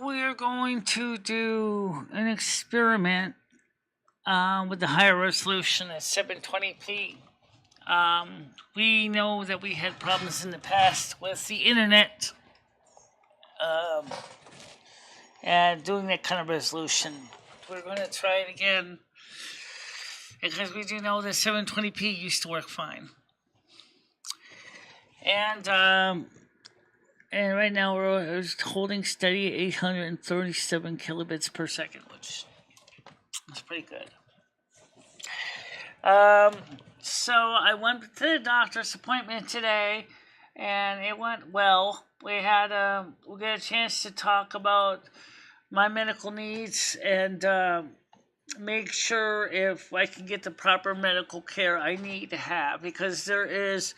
we're going to do an experiment with the higher resolution at 720p. We know that we had problems in the past with the internet and doing that kind of resolution. We're going to try it again because we do know that 720p used to work fine. And right now we're holding steady at 837 kilobits per second, which is pretty good. So I went to the doctor's appointment today, and it went well. We got a chance to talk about my medical needs and make sure if I can get the proper medical care I need to have, because there is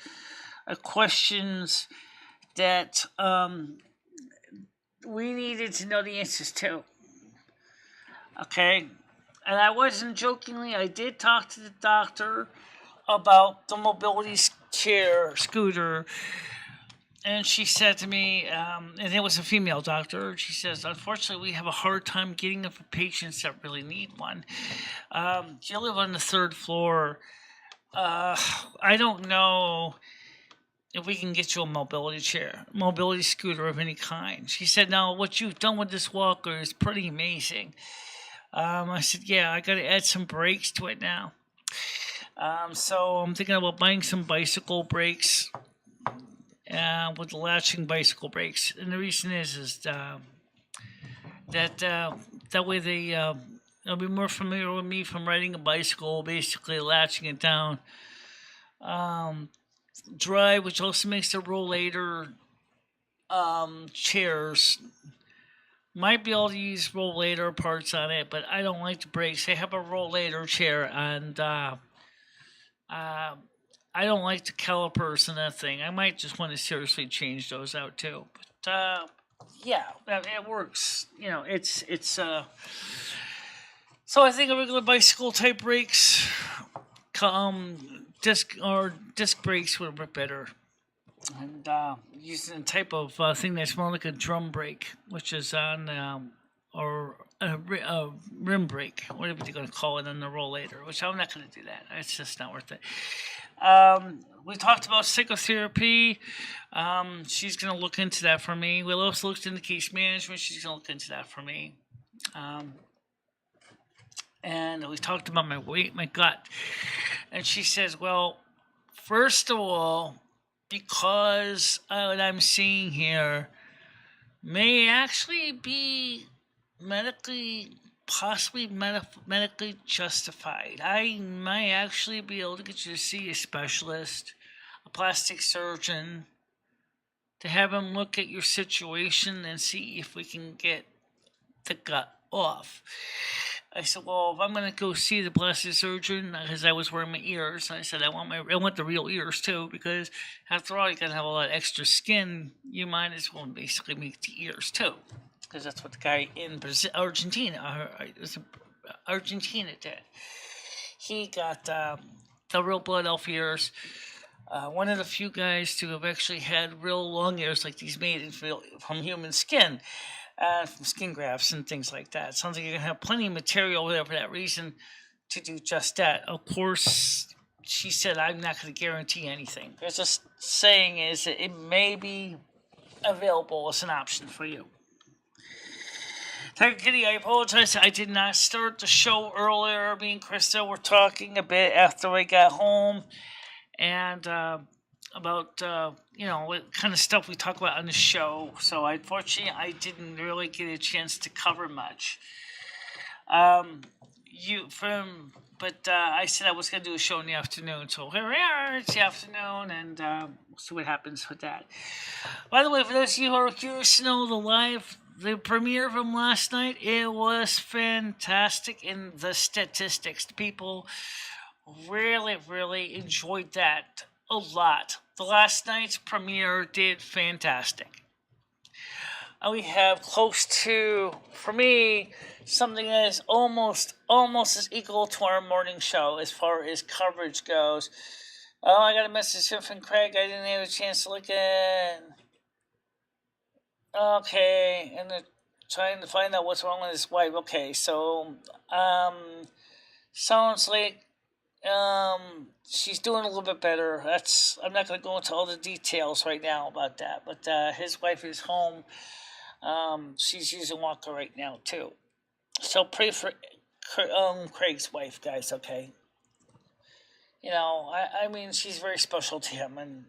questions that we needed to know the answers to. Okay? And I wasn't jokingly, I did talk to the doctor about the mobility scooter, and she said to me, and it was a female doctor, she says, unfortunately, we have a hard time getting them for patients that really need one. You live on the third floor. I don't know if we can get you a mobility scooter of any kind. She said, now, what you've done with this walker is pretty amazing. I said, yeah, I got to add some brakes to it now. So I'm thinking about buying some bicycle brakes with latching bicycle brakes. And the reason is that way they'll be more familiar with me from riding a bicycle, basically latching it down. Dry, which also makes the rollator chairs. Might be able to use rollator parts on it, but I don't like the brakes. I have a rollator chair, and I don't like the calipers and that thing. I might just want to seriously change those out too. But yeah, it works. You know, it's so I think a regular bicycle type brakes, disc brakes would work better. And using a type of thing that's more like a drum brake, which is on or a rim brake, whatever you're going to call it, on the rollator, which I'm not going to do that. It's just not worth it. We talked about psychotherapy. She's going to look into that for me. We also looked into case management. She's going to look into that for me. And we talked about my weight, my gut. And she says, well, first of all, because what I'm seeing here may actually be possibly medically justified. I might actually be able to get you to see a specialist, a plastic surgeon, to have him look at your situation and see if we can get the gut off. I said, well, if I'm going to go see the plastic surgeon, because I was wearing my ears, I said, I want the real ears too, because after all, you're going to have a lot of extra skin. You might as well basically make the ears too, because that's what the guy in Argentina did. He got the real blood elf ears. One of the few guys to have actually had real long ears like these made from human skin. From skin grafts and things like that. Sounds like you're going to have plenty of material there for that reason to do just that. Of course, she said, I'm not going to guarantee anything. There's just saying is that it may be available as an option for you. Tiger Kitty, I apologize. I did not start the show earlier. Me and Krista were talking a bit after I got home. And about what kind of stuff we talk about on the show. So unfortunately, I didn't really get a chance to cover much. I said I was going to do a show in the afternoon. So here we are. It's the afternoon, and we'll see what happens with that. By the way, for those of you who are curious to know the premiere from last night, it was fantastic in the statistics. The people really, really enjoyed that a lot. The last night's premiere did fantastic. We have close to, for me, something that is almost as equal to our morning show as far as coverage goes. Oh, I got a message here from Craig. I didn't have a chance to look in. Okay, and trying to find out what's wrong with his wife. Okay, so sounds like she's doing a little bit better. I'm not going to go into all the details right now about that, but his wife is home. She's using walker right now too. So pray for Craig's wife, guys. Okay. I mean, she's very special to him, and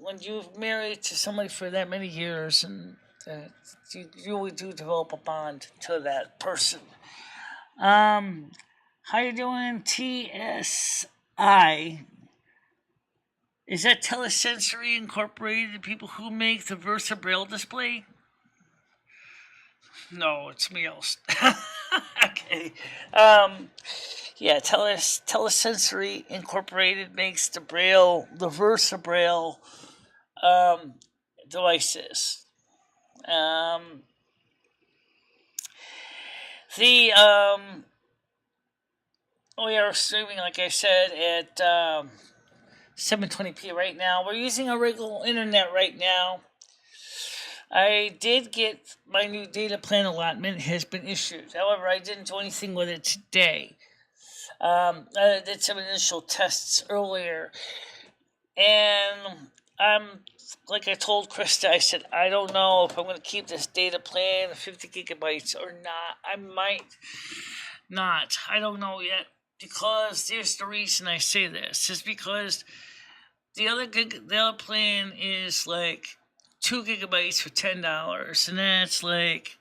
when you're married to somebody for that many years, and you really do develop a bond to that person. How you doing, TSI? Is that Telesensory Incorporated, the people who make the Versa Braille display? No, it's me else. Okay. Yeah, Telesensory Incorporated makes the Versa Braille devices. We are streaming, like I said, at 720p right now. We're using a regular internet right now. I did get my new data plan allotment has been issued. However, I didn't do anything with it today. I did some initial tests earlier, and like I told Krista, I said, I don't know if I'm going to keep this data plan of 50 gigabytes or not. I might not. I don't know yet, because there's the reason I say this. Is because the other plan is like 2 gigabytes for $10, and that's like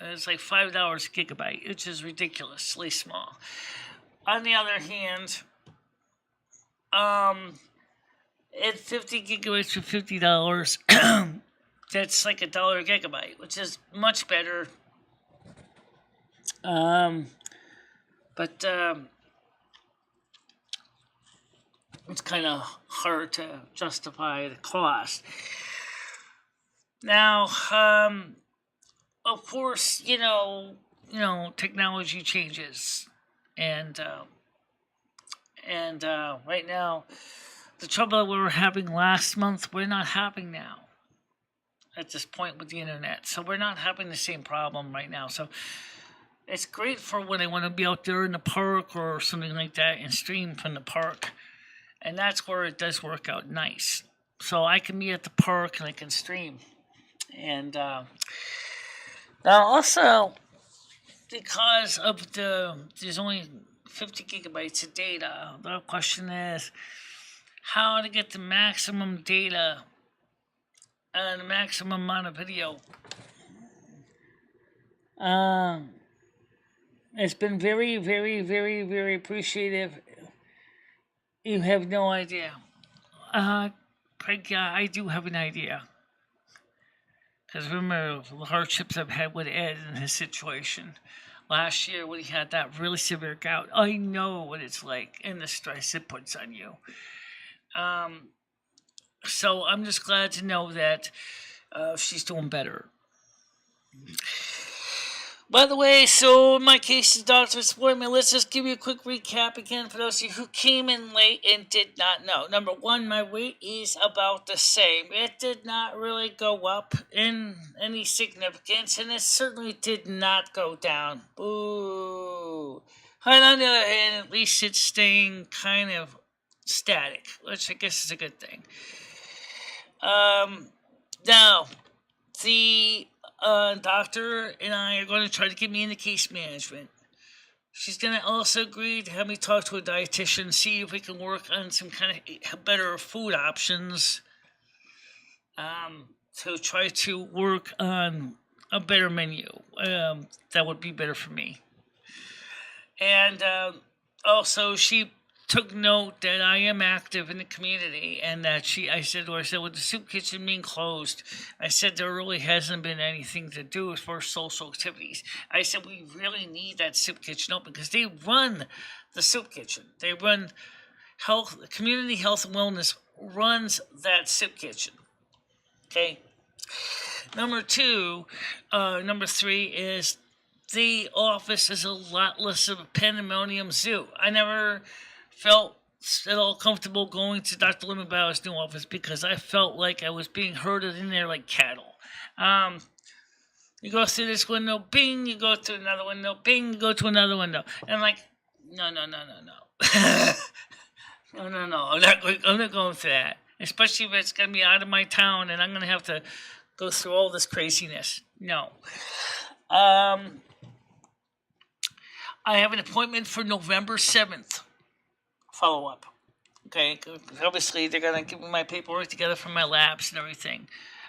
$5 a gigabyte, which is ridiculously small. On the other hand, at 50 gigabytes for $50, that's like $1 a gigabyte, which is much better. But it's kind of hard to justify the cost. Now, of course, technology changes, and right now, the trouble that we were having last month, we're not having now. At this point with the internet, so we're not having the same problem right now. So it's great for when I want to be out there in the park or something like that and stream from the park, and that's where it does work out nice. So I can be at the park and I can stream. And now also, because of there's only 50 gigabytes of data, the question is how to get the maximum data and the maximum amount of video. It's been very, very, very, very appreciative. You have no idea. Craig, yeah, I do have an idea. Because remember the hardships I've had with Ed and his situation. Last year when he had that really severe gout, I know what it's like and the stress it puts on you. So I'm just glad to know that she's doing better. By the way, so in my case, the doctor's appointment, let's just give you a quick recap again for those of you who came in late and did not know. Number one, my weight is about the same. It did not really go up in any significance, and it certainly did not go down. Boo. And on the other hand, at least it's staying kind of static, which I guess is a good thing. Now, the doctor and I are going to try to get me into case management. She's going to also agree to have me talk to a dietitian, see if we can work on some kind of better food options, to try to work on a better menu. That would be better for me. And also, she took note that I am active in the community, and that I said with the soup kitchen being closed, I said there really hasn't been anything to do for social activities. I said we really need that soup kitchen open because they run the soup kitchen. They run community health and wellness runs that soup kitchen. Okay. Number three is the office is a lot less of a pandemonium zoo. I never felt at all comfortable going to Dr. Limenbauer's new office because I felt like I was being herded in there like cattle. Um, you go through this window, bing, you go through another window, bing, you go to another window. And I'm like, no. No. I'm not going for that. Especially if it's going to be out of my town and I'm going to have to go through all this craziness. No. I have an appointment for November 7th. Follow up. Okay, obviously they're going to give me my paperwork together for my labs and everything.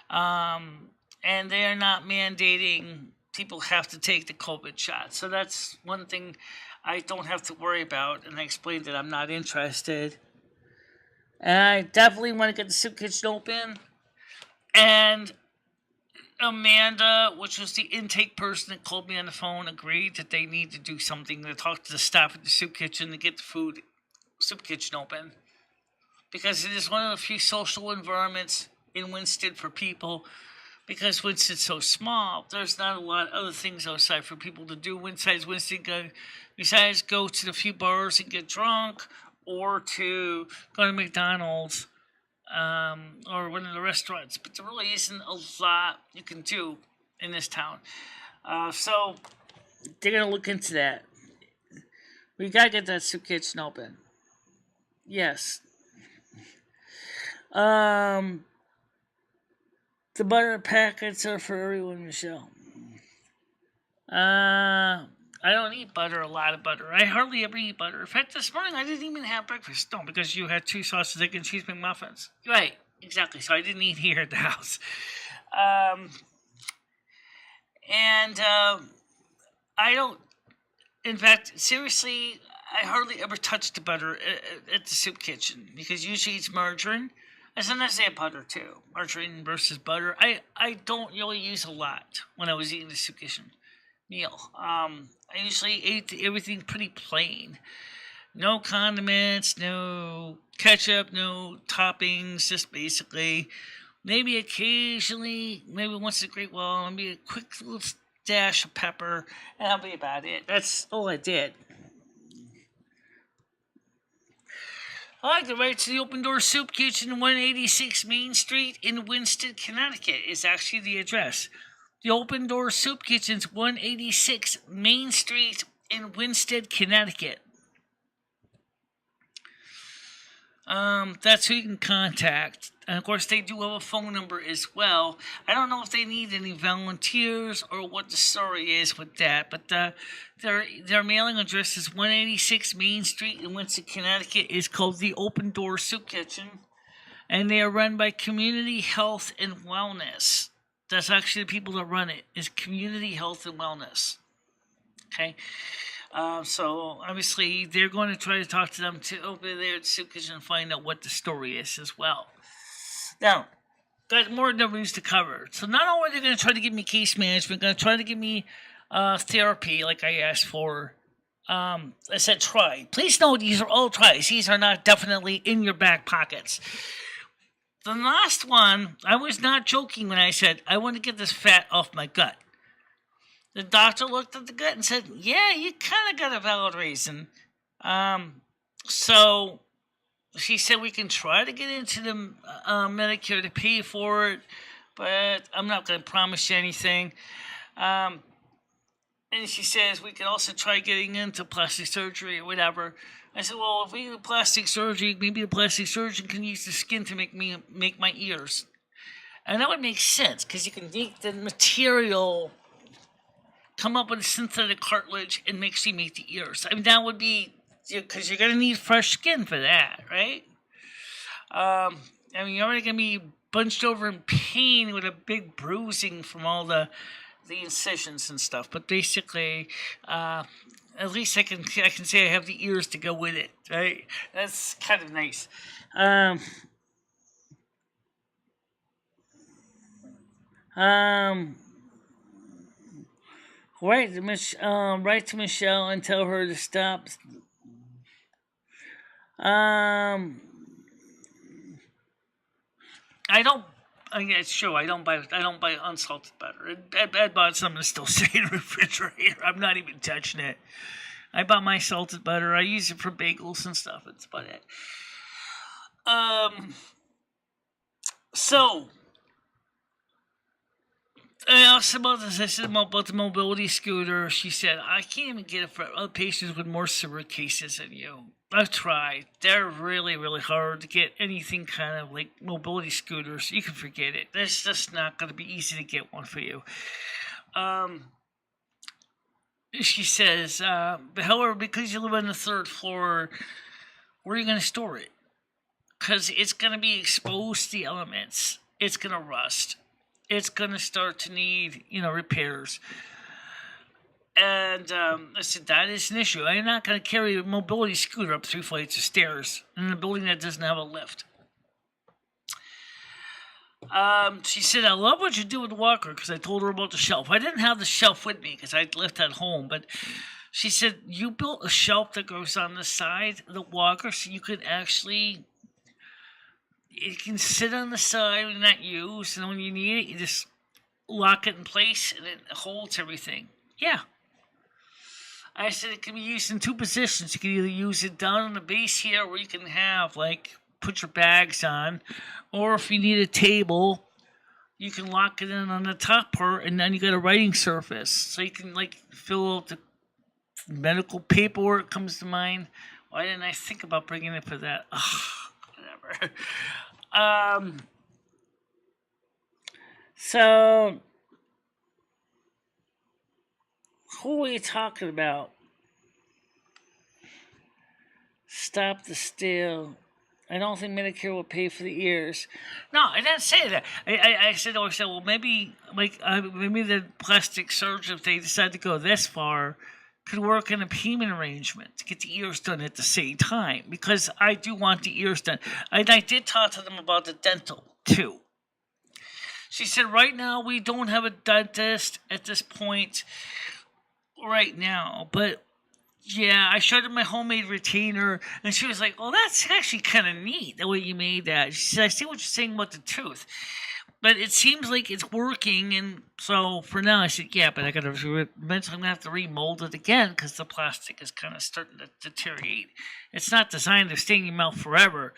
And they're not mandating people have to take the COVID shot. So that's one thing I don't have to worry about. And I explained that I'm not interested. And I definitely want to get the soup kitchen open. And Amanda, which was the intake person that called me on the phone, agreed that they need to do something to talk to the staff at the soup kitchen to get the soup kitchen open. Because it is one of the few social environments in Winston for people. Because Winston's so small, there's not a lot of other things outside for people to do besides go to the few bars and get drunk, or to go to McDonald's, or one of the restaurants. But there really isn't a lot you can do in this town. So they're going to look into that. We got to get that soup kitchen open. Yes. The butter packets are for everyone, Michelle. I don't eat butter, a lot of butter. I hardly ever eat butter. In fact, this morning I didn't even have breakfast. No, because you had 2 sausage, egg, and cheese McMuffins. Right, exactly. So I didn't eat here at the house. I don't, in fact, seriously, I hardly ever touch the butter at the soup kitchen, because usually it's margarine. And sometimes they have butter too. Margarine versus butter. I don't really use a lot when I was eating the soup kitchen meal. I usually ate everything pretty plain. No condiments, no ketchup, no toppings, just basically. Maybe occasionally, maybe once in a great while, maybe a quick little dash of pepper, and that'll be about it. That's all I did. I like to write to the Open Door Soup Kitchen, 186 Main Street in Winston, Connecticut is actually the address. The Open Door Soup Kitchen's 186 Main Street in Winston, Connecticut. That's who you can contact. And of course, they do have a phone number as well. I don't know if they need any volunteers or what the story is with that, but their mailing address is 186 Main Street in Winston, Connecticut. Is called the Open Door Soup Kitchen, and they are run by Community Health and Wellness. That's actually the people that run it. Is Community Health and Wellness. Okay. So obviously they're going to try to talk to them to open their soup kitchen and find out what the story is as well. Now, got more news to cover. So not only are they going to try to give me case management, going to try to give me therapy like I asked for. I said try. Please know these are all tries. These are not definitely in your back pockets. The last one, I was not joking when I said I want to get this fat off my gut. The doctor looked at the gut and said, yeah, you kind of got a valid reason. So she said we can try to get into the Medicare to pay for it, but I'm not going to promise you anything. And she says we can also try getting into plastic surgery or whatever. I said, well, if we do plastic surgery, maybe the plastic surgeon can use the skin to make my ears. And that would make sense, because you can make the material come up with a synthetic cartilage and actually make the ears. I mean, that would be, because you're going to need fresh skin for that, right? I mean, you're already going to be bunched over in pain with a big bruising from all the incisions and stuff. But basically, at least I can say I have the ears to go with it, right? That's kind of nice. Write to Michelle and tell her to stop. It's true. I don't buy unsalted butter. I bought some to still stay in the refrigerator. I'm not even touching it. I bought my salted butter. I use it for bagels and stuff. That's about it. So I asked about this. I said about the mobility scooter. She said, I can't even get it for other patients with more severe cases than you. I've tried. They're really, really hard to get anything kind of like mobility scooters. You can forget it. It's just not going to be easy to get one for you. She says, however, because you live on the third floor, where are you going to store it? Because it's going to be exposed to the elements. It's going to rust. It's going to start to need, repairs. And I said, that is an issue. I'm not going to carry a mobility scooter up 3 flights of stairs in a building that doesn't have a lift. She said, I love what you do with the walker, because I told her about the shelf. I didn't have the shelf with me because I left at home, but she said, you built a shelf that goes on the side of the walker so you could actually, it can sit on the side and not use, and when you need it, you just lock it in place and it holds everything. Yeah. I said it can be used in 2 positions. You can either use it down on the base here where you can have, put your bags on, or if you need a table, you can lock it in on the top part, and then you got a writing surface. So you can, fill out the medical paperwork comes to mind. Why didn't I think about bringing it for that? Ugh, whatever. So, who are we talking about? Stop the steal. I don't think Medicare will pay for the ears. No, I didn't say that. I said, well, maybe maybe the plastic surgeon, if they decide to go this far, could work in a payment arrangement to get the ears done at the same time, because I do want the ears done. I did talk to them about the dental too. She said, right now we don't have a dentist at this point right now, but yeah, I showed her my homemade retainer, and she was like, "Oh, that's actually kind of neat the way you made that." She said, "I see what you're saying about the tooth, but it seems like it's working." And so for now, I said, "Yeah, but I gotta eventually I'm gonna have to remold it again because the plastic is kind of starting to deteriorate. It's not designed to stay in your mouth forever."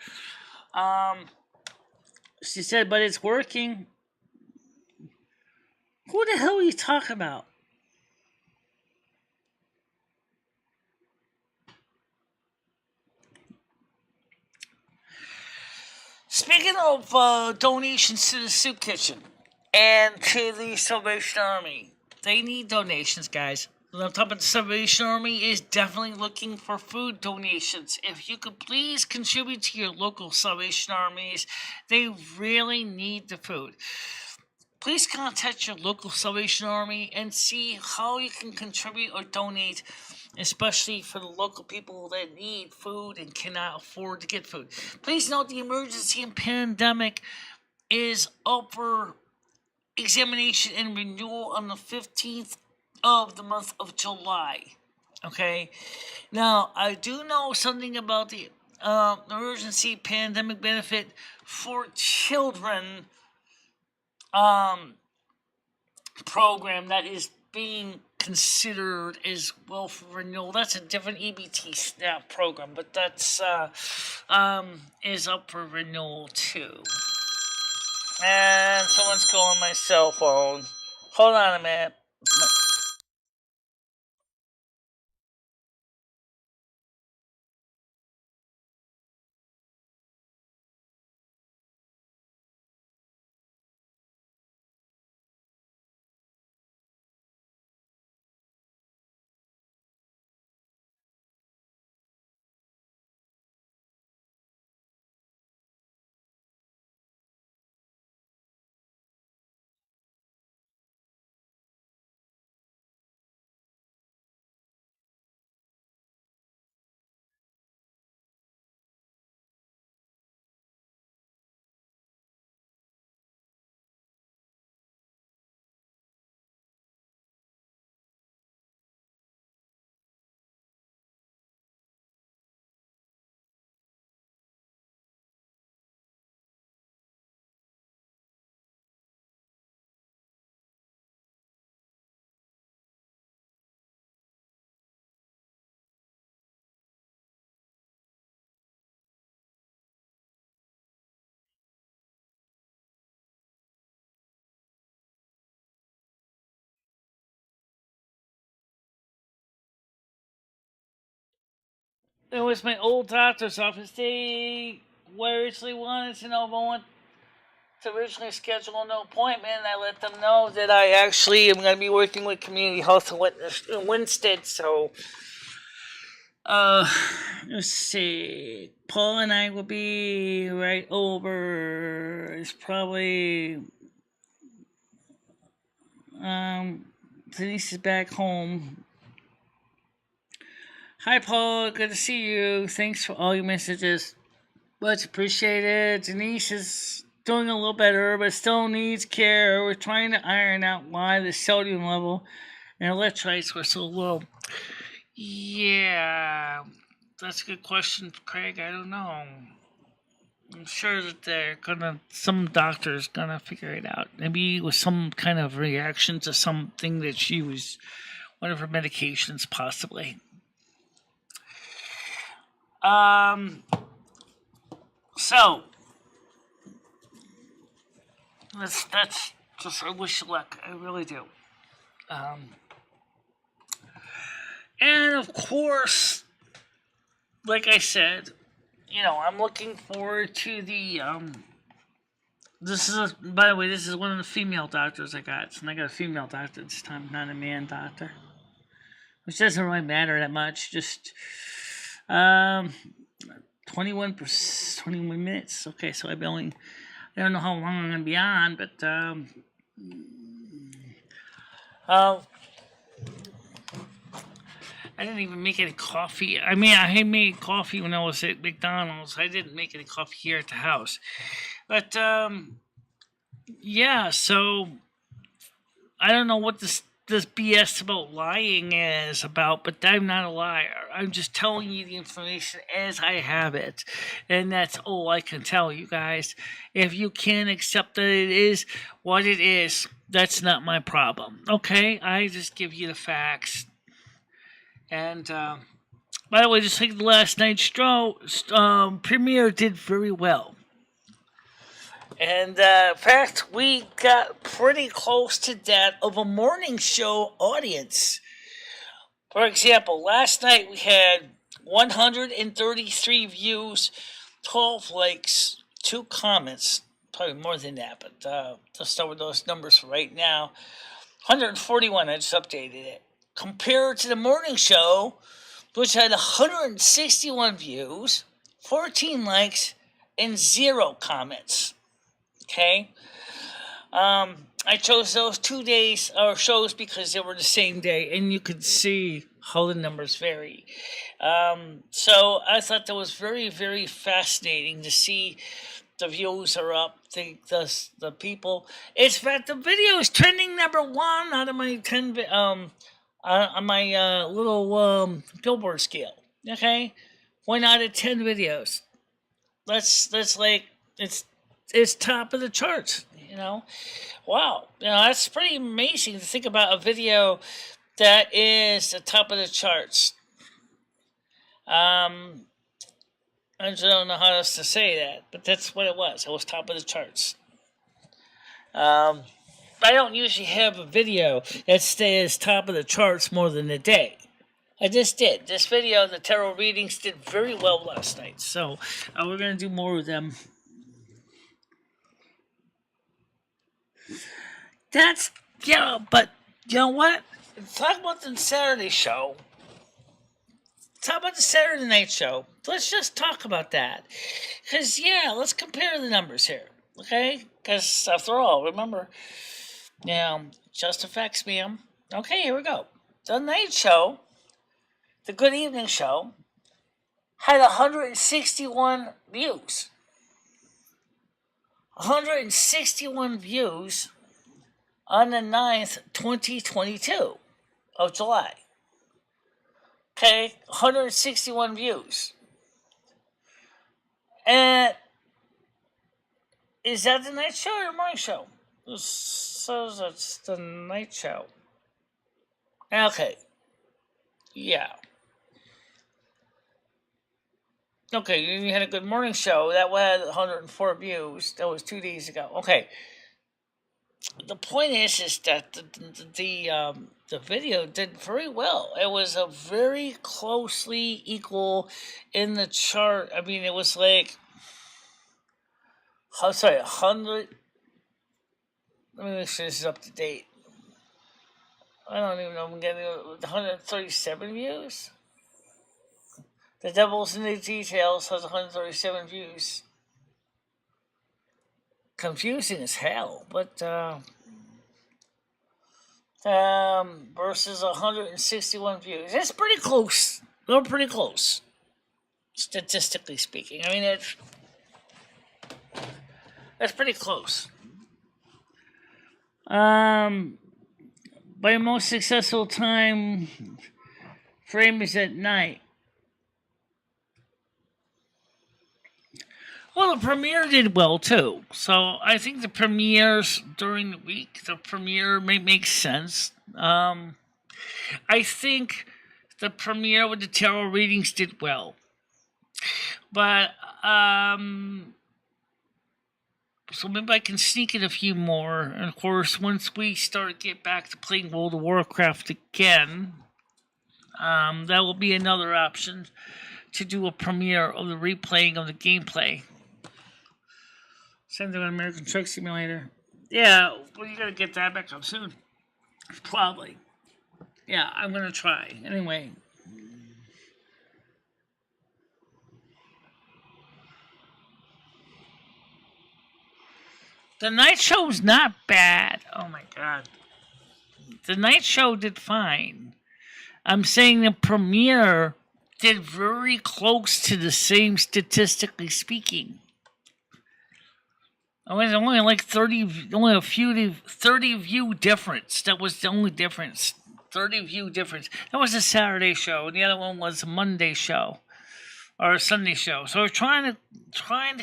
She said, "But it's working." Who the hell are you talking about? Speaking of donations to the soup kitchen and to the Salvation Army, they need donations, guys. I'm talking about the Salvation Army is definitely looking for food donations. If you could please contribute to your local Salvation Armies, they really need the food. Please contact your local Salvation Army and see how you can contribute or donate, especially for the local people that need food and cannot afford to get food. Please note the emergency and pandemic is up for examination and renewal on the 15th of the month of July. Okay? Now, I do know something about the emergency pandemic benefit for children program that is being considered as well for renewal. That's a different EBT SNAP program, but that's is up for renewal too. And someone's calling my cell phone. Hold on a minute. it was my old doctor's office. They originally wanted to know if I want to originally schedule an appointment. I let them know that I actually am going to be working with Community Health in Winsted. So, uh, let's see. Paul and I will be right over. It's probably Denise is back home. Hi, Paul. Good to see you. Thanks for all your messages. Much appreciated. Denise is doing a little better, but still needs care. We're trying to iron out why the sodium level and electrolytes were so low. Yeah, that's a good question, Craig. I don't know. I'm sure that some doctor's gonna figure it out. Maybe it was some kind of reaction to something that she was, one of her medications, possibly. So that's just, I wish you luck. I really do. And of course, like I said, I'm looking forward to the by the way, this is one of the female doctors I got. And I got a female doctor this time, not a man doctor. Which doesn't really matter that much. Just 21 minutes. Okay, so I don't know how long I'm going to be on, but I didn't even make any coffee. I mean, I had made coffee when I was at McDonald's. I didn't make any coffee here at the house. But, yeah, so I don't know what this BS about lying is about, but I'm not a liar. I'm just telling you the information as I have it. And that's all I can tell you guys. If you can't accept that it is what it is, that's not my problem. Okay? I just give you the facts. And, by the way, just like the last night's show, premiere did very well. And, in fact, we got pretty close to that of a morning show audience. For example, last night we had 133 views, 12 likes, 2 comments. Probably more than that, but let's start with those numbers for right now. 141, I just updated it. Compared to the morning show, which had 161 views, 14 likes, and 0 comments. Okay? I chose those 2 days or shows because they were the same day, and you could see how the numbers vary. So I thought that was very, very fascinating to see the views are up, the people. In fact, the video is trending number 1 out of my 10 on my little Billboard scale. Okay, 1 out of 10 videos. That's like it's top of the charts. Wow, that's pretty amazing to think about a video that is the top of the charts. I just don't know how else to say that, but that's what it was. It was top of the charts. I don't usually have a video that stays top of the charts more than a day. I just did. This video, the tarot readings, did very well last night. So we're going to do more of them. But you know what? Talk about the Saturday show. Talk about the Saturday night show. Let's just talk about that. Because, let's compare the numbers here. Okay? Because, after all, remember, just affects me. Okay, here we go. The night show, the Good Evening show, had 161 views. 161 views on the 9th, 2022 of July. Okay, 161 views. And is that the night show or my show? It says it's the night show. Okay. Yeah. Okay, you had a Good Morning show. That had 104 views. That was 2 days ago. Okay. the point is that the video did very well. It was a very closely equal in the chart. I mean, it was like, I'm sorry, 100. Let me make sure this is up to date. I don't even know. I'm getting 137 views. The Devil's in the Details has 137 views. Confusing as hell, but versus 161 views. It's pretty close. They're pretty close, statistically speaking. I mean, that's pretty close. My most successful time frame is at night. Well, the premiere did well too, so I think the premieres during the week, the premiere may make sense. I think the premiere with the tarot readings did well, but so maybe I can sneak in a few more. And of course, once we get back to playing World of Warcraft again, that will be another option to do a premiere of the replaying of the gameplay. Send them an American Truck Simulator. Yeah, well, you gotta get that back up soon. Probably. Yeah, I'm gonna try. Anyway. The night show's not bad. Oh my god. The night show did fine. I'm saying the premiere did very close to the same, statistically speaking. I mean, only like 30 view difference. That was the only difference. 30 view difference. That was a Saturday show, and the other one was a Monday show or a Sunday show. So we're trying to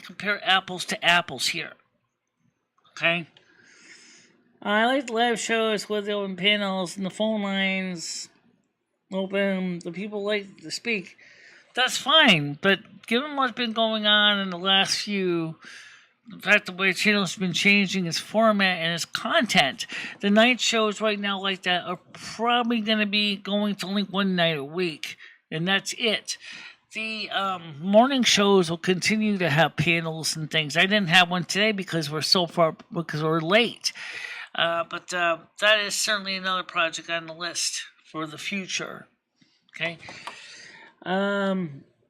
compare apples to apples here. Okay. I like the live shows with the open panels and the phone lines open. The people like to speak. That's fine, but given what's been going on in the last few. In fact, the way the channel's been changing its format and its content, the night shows right now like that are probably going to be going to only one night a week, and that's it. The morning shows will continue to have panels and things. I didn't have one today because we're late. But that is certainly another project on the list for the future. Okay.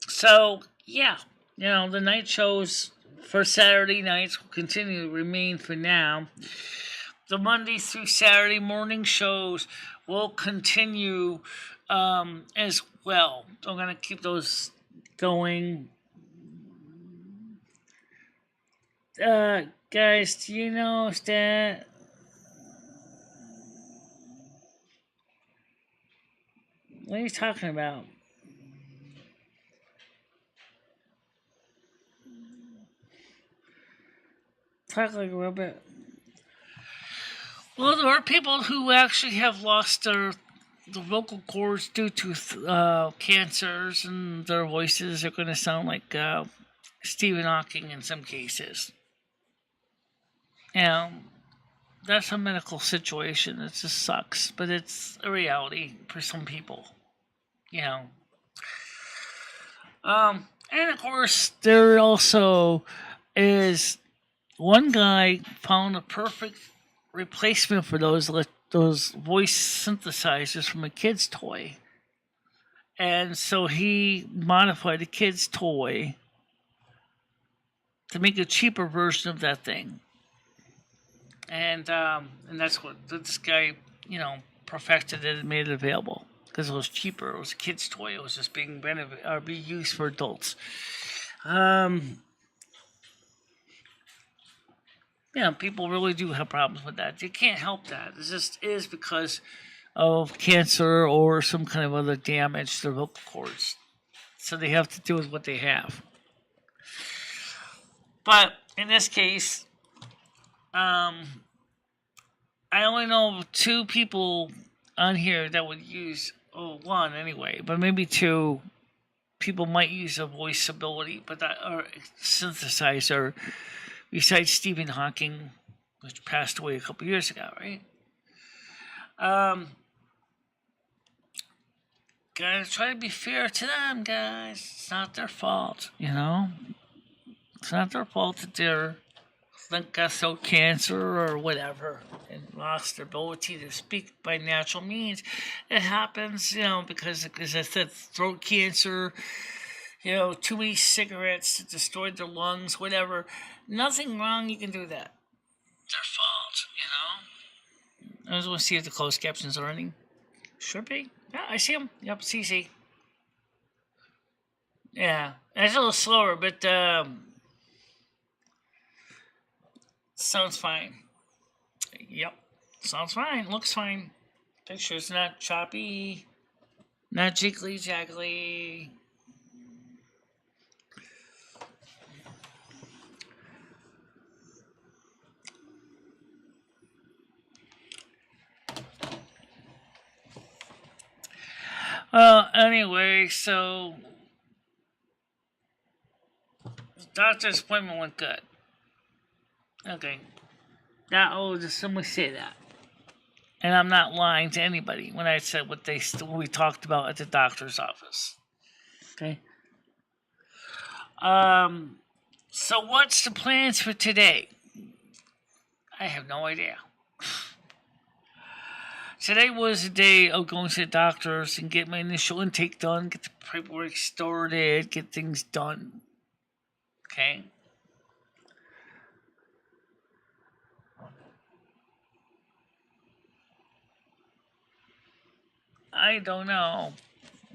So yeah, the night shows for Saturday nights will continue to remain for now. The Monday through Saturday morning shows will continue as well. I'm going to keep those going. Guys, do you know that what are you talking about? Talk like a little bit. Well, there are people who actually have lost the vocal cords due to cancers, and their voices are going to sound like Stephen Hawking in some cases. That's a medical situation. It just sucks, but it's a reality for some people. And of course, there also is one guy found a perfect replacement for those voice synthesizers from a kid's toy. And so he modified a kid's toy to make a cheaper version of that thing. And that's what this guy, perfected it and made it available. Because it was cheaper. It was a kid's toy. It was just being used for adults. People really do have problems with that. You can't help that. It just is because of cancer or some kind of other damage to their vocal cords. So they have to do with what they have. But in this case, I only know 2 people on here that would use, one anyway, but maybe 2 people might use a voice ability, but that or synthesizer. Besides Stephen Hawking, which passed away a couple years ago, right? Um, Gotta try to be fair to them, guys. It's not their fault, you know? It's not their fault that they're got throat cancer or whatever and lost their ability to speak by natural means. It happens, you know, because, as I said, throat cancer, you know, too many cigarettes destroyed their lungs, whatever. Nothing wrong, you can do that. Their fault, you know? I just want to see if the closed captions are running. Should be. Yeah, I see them. Yep, CC. Yeah, it's a little slower, but sounds fine. Yep, sounds fine. Looks fine. Picture's not choppy, not jiggly jaggly. Well, anyway, so the doctor's appointment went good. Okay. I'll just simply say that. And I'm not lying to anybody when I said what we talked about at the doctor's office. Okay. So what's the plans for today? I have no idea. Today was a day of going to the doctors and get my initial intake done, get the paperwork started, get things done. Okay? I don't know.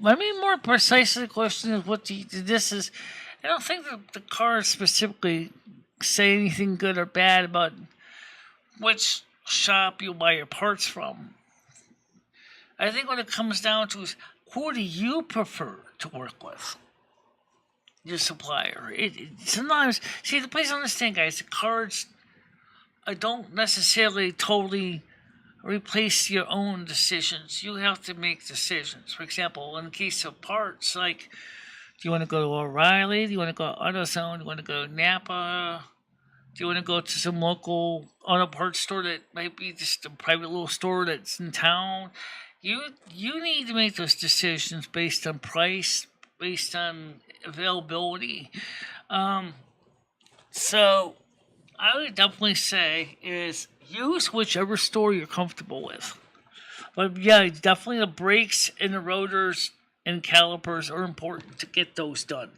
Let me more precisely question what this is. I don't think that the cards specifically say anything good or bad about which shop you buy your parts from. I think what it comes down to is, who do you prefer to work with? Your supplier. Sometimes, see, please understand, guys, the cards don't necessarily totally replace your own decisions. You have to make decisions. For example, in the case of parts, like, do you want to go to O'Reilly? Do you want to go to AutoZone? Do you want to go to Napa? Do you want to go to some local auto parts store that might be just a private little store that's in town? You need to make those decisions based on price, based on availability. So I would definitely say is use whichever store you're comfortable with. But yeah, definitely the brakes and the rotors and calipers are important to get those done.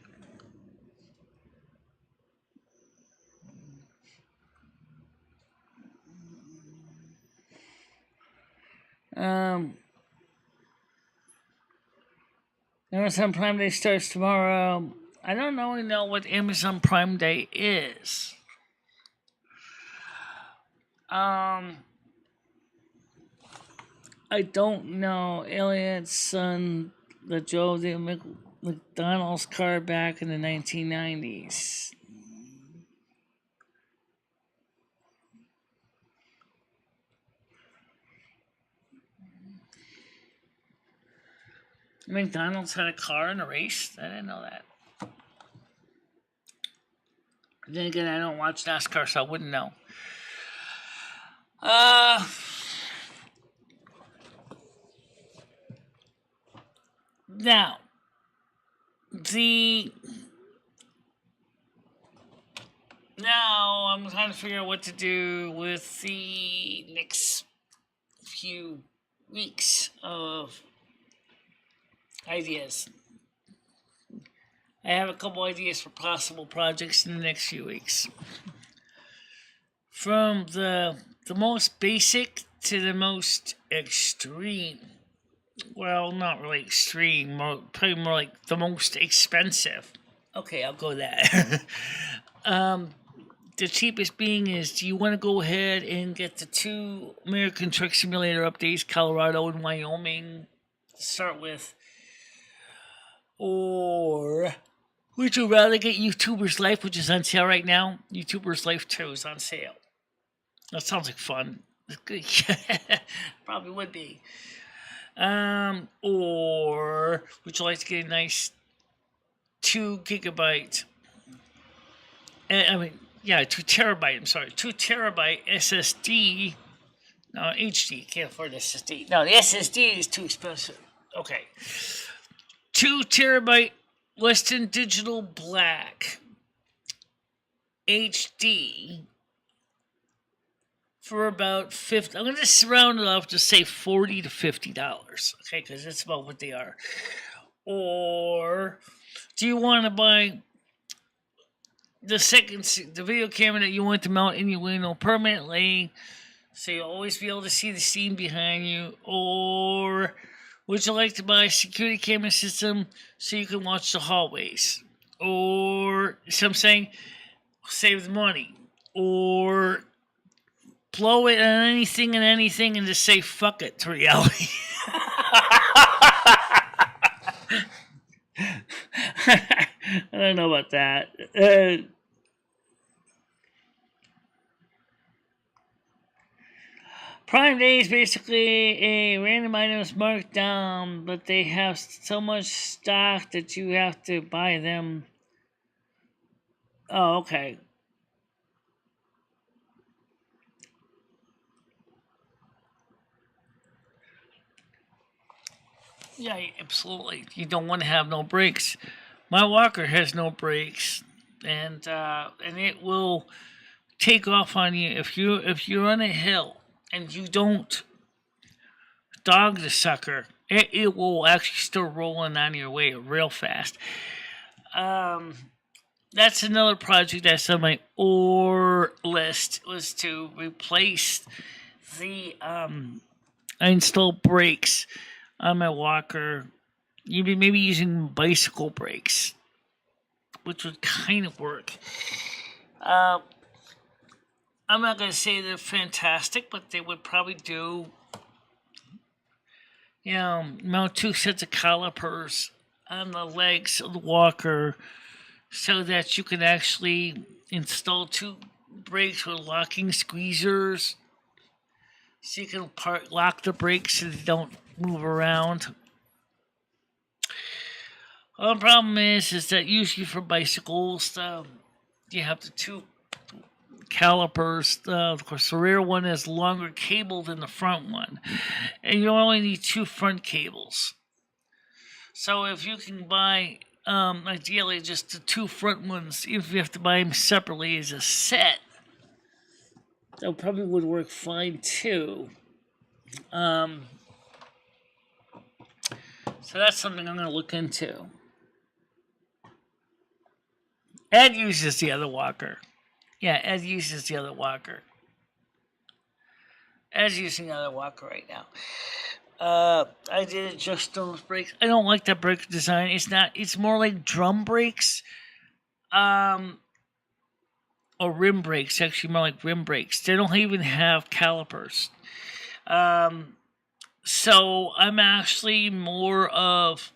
Amazon Prime Day starts tomorrow. I don't really know what Amazon Prime Day is. I don't know. Elliot's son that drove the McDonald's car back in the 1990s. McDonald's had a car in a race? I didn't know that. Then again, I don't watch NASCAR, so I wouldn't know. Now, now I'm trying to figure out what to do with the next few weeks of ideas. I have a couple ideas for possible projects in the next few weeks. From the most basic to the most extreme. Well, not really extreme, probably more like the most expensive. Okay, I'll go that. The cheapest being is, do you want to go ahead and get the 2 American Truck Simulator updates, Colorado and Wyoming, to start with? Or would you rather get YouTuber's Life, which is on sale right now? YouTuber's Life 2 is on sale. That sounds like fun. Probably would be. Or would you like to get a nice 2 gigabyte? Yeah, 2 terabyte. I'm sorry, 2 terabyte SSD. No, HD. Can't afford SSD. No, the SSD is too expensive. Okay. 2 terabyte Western Digital Black HD for about 50. I'm going to just round it off to say $40 to $50. Okay, because that's about what they are. Or do you want to buy the video camera that you want to mount in your window permanently, so you'll always be able to see the scene behind you? Or would you like to buy a security camera system so you can watch the hallways? Or, so I'm saying, save the money. Or blow it on anything and just say fuck it to reality. I don't know about that. Prime Day is basically a random items marked down, but they have so much stock that you have to buy them. Oh, okay. Yeah, absolutely. You don't want to have no brakes. My walker has no brakes, and it will take off on you if you're on a hill and you don't dog the sucker. It will actually start rolling on your way real fast. That's another project that's on my list, was to replace the I installed brakes on my walker. You'd be maybe using bicycle brakes, which would kind of work. I'm not going to say they're fantastic, but they would probably do. Mount 2 sets of calipers on the legs of the walker so that you can actually install 2 brakes with locking squeezers. So you can lock the brakes so they don't move around. Well, the problem is that usually for bicycles, you have the 2 calipers. Of course, the rear one has longer cable than the front one, and you only need 2 front cables. So if you can buy, ideally, just the 2 front ones, if you have to buy them separately as a set, that probably would work fine too. So that's something I'm going to look into. Ed uses the other walker. Yeah, Ed uses the other walker. Ed's using the other walker right now. I did adjust those brakes. I don't like that brake design. It's more like drum brakes. Or rim brakes. Actually, more like rim brakes. They don't even have calipers. So I'm actually more of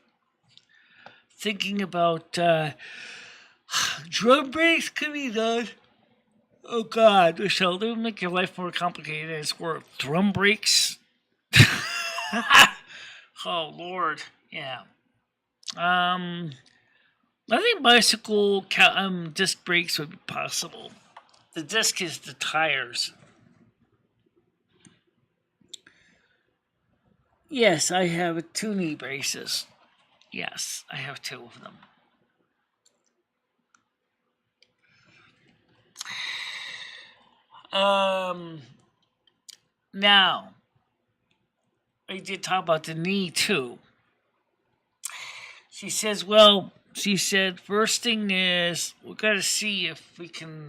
thinking about drum brakes could be done. Oh God, Michelle, they would make your life more complicated than it's worth. Drum brakes. Oh Lord, yeah. I think bicycle disc brakes would be possible. The disc is the tires. Yes, I have 2 knee braces. Yes, I have 2 of them. Now, I did talk about the knee too. She said, first thing is, we got to see if we can,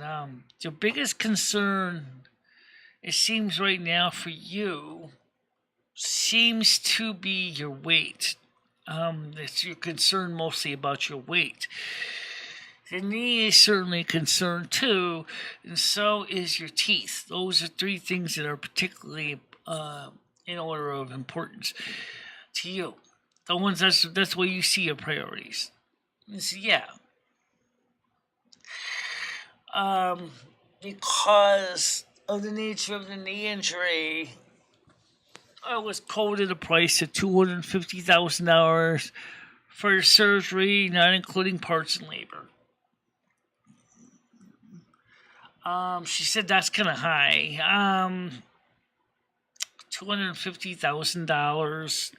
the biggest concern, it seems right now for you, seems to be your weight. That you're concerned mostly about your weight. The knee is certainly a concern too, and so is your teeth. Those are 3 things that are particularly in order of importance to you. The ones that's where you see your priorities. So, yeah. Because of the nature of the knee injury, I was quoted a price of $250,000 for surgery, not including parts and labor. She said that's kind of high. $250,000.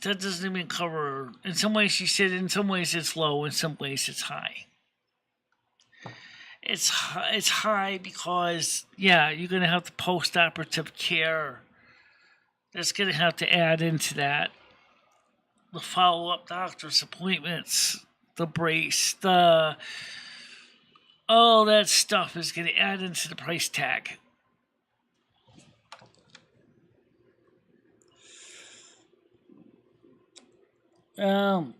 That doesn't even cover. In some ways, she said, in some ways it's low, in some ways it's high. It's high because, yeah, you're going to have the post-operative care. That's going to have to add into that. The follow-up doctor's appointments, the brace, all that stuff is going to add into the price tag. Don't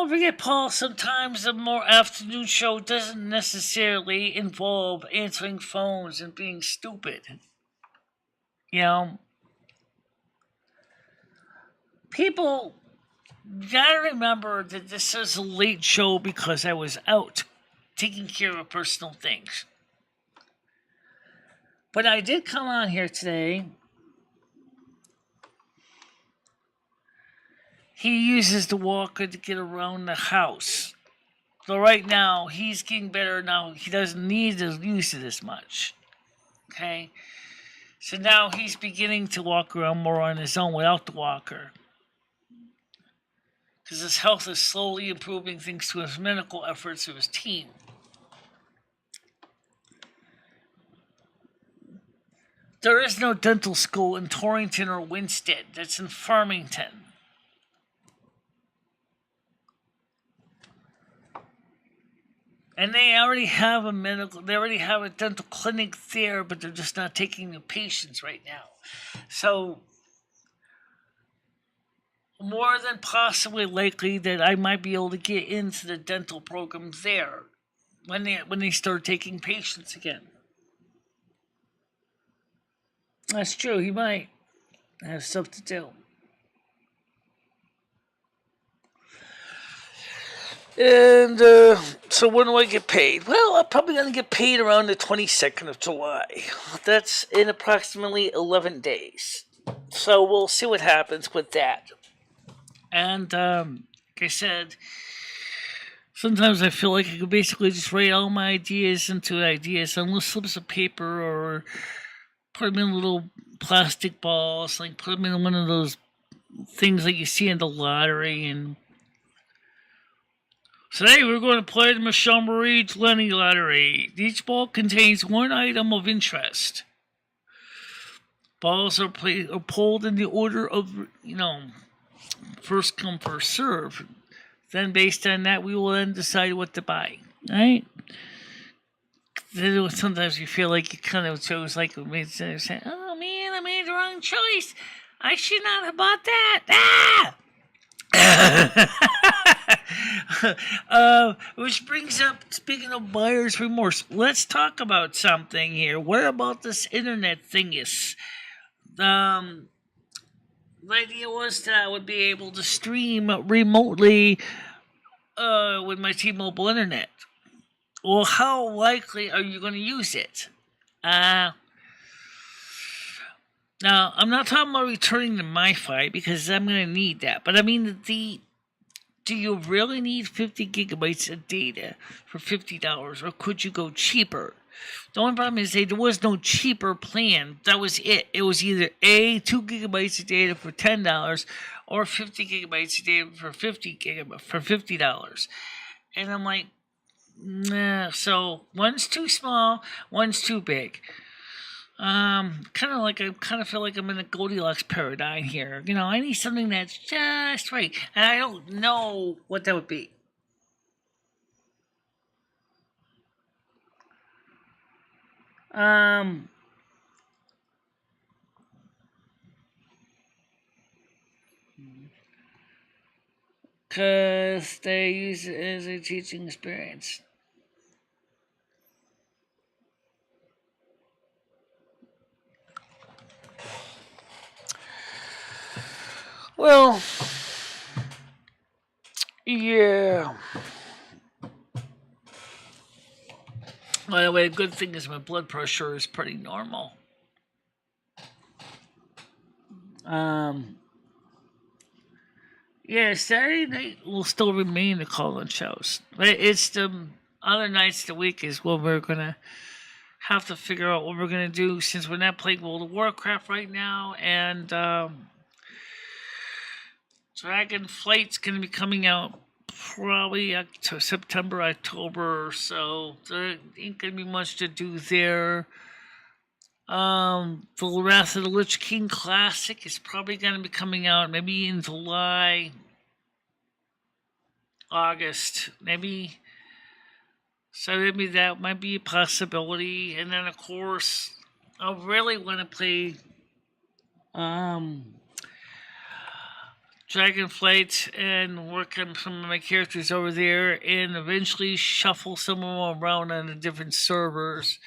forget, Paul, sometimes the more afternoon show doesn't necessarily involve answering phones and being stupid. People gotta remember that this is a late show because I was out taking care of personal things. But I did come on here today. He uses the walker to get around the house. So right now, he's getting better now. He doesn't need to use it as much. Okay? So now he's beginning to walk around more on his own without the walker. Because his health is slowly improving thanks to his medical efforts of his team. There is no dental school in Torrington or Winstead. That's in Farmington. And they already have a dental clinic there, but they're just not taking new patients right now. So, more than possibly likely that I might be able to get into the dental program there when they start taking patients again. That's true, he might have stuff to do. And so when do I get paid? Well, I'm probably going to get paid around the 22nd of July. That's in approximately 11 days. So we'll see what happens with that. And like I said, sometimes I feel like I could basically just write all my ideas into ideas on little slips of paper or put them in little plastic balls, like put them in one of those things like you see in the lottery. And today we're going to play the MicheleMarieDalene lottery. Each ball contains one item of interest. Balls are pulled in the order of, first come, first serve. Then based on that, we will then decide what to buy. Right? Sometimes you feel like you kind of chose like oh man, I made the wrong choice. I should not have bought that. Which brings up, speaking of buyer's remorse, let's talk about something here. What about this internet thingus? The idea was that I would be able to stream remotely with my T-Mobile internet. Well, how likely are you going to use it? Now, I'm not talking about returning to MiFi because I'm going to need that. But I mean, do you really need 50 gigabytes of data for $50, or could you go cheaper? The only problem is there was no cheaper plan. That was it. It was either 2 gigabytes of data for $10 or 50 gigabytes of data for $50. And I'm like, nah. So one's too small, one's too big. I kind of feel like I'm in a Goldilocks paradigm here. I need something that's just right, and I don't know what that would be. Because they use it as a teaching experience. Well, yeah. By the way, the good thing is my blood pressure is pretty normal. Yeah, Saturday night will still remain the call-in shows. But it's the other nights of the week is what we're gonna have to figure out what we're gonna do since we're not playing World of Warcraft right now, and Dragon Flight's gonna be coming out probably September, October, so there ain't gonna be much to do there. The Wrath of the Lich King Classic is probably gonna be coming out maybe in July, August, maybe. So maybe that might be a possibility. And then of course, I really want to play Dragonflight and work on some of my characters over there and eventually shuffle some of them around on the different servers.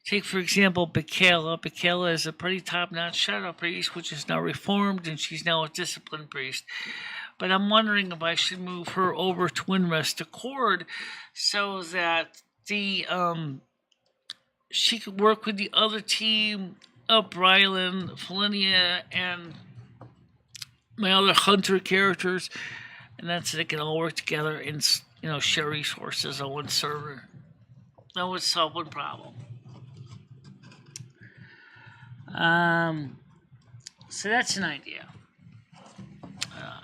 Take, for example, Bacala. Bacala is a pretty top-notch shadow priest, which is now reformed, and she's now a disciplined priest. But I'm wondering if I should move her over to Windrest Accord so that the she could work with the other team of Brylan, Felinia, and my other hunter characters, and that's so they can all work together and share resources on one server. That would solve one problem. So that's an idea.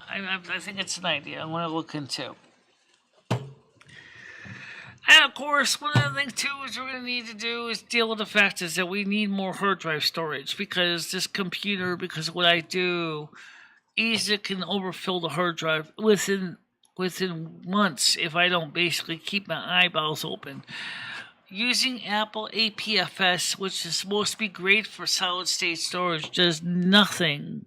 I think it's an idea I want to look into. And of course, one of the things too is we're going to need to do is deal with the fact is that we need more hard drive storage because this computer, because of what I do, easily can overfill the hard drive within months if I don't basically keep my eyeballs open. Using Apple APFS, which is supposed to be great for solid state storage, does nothing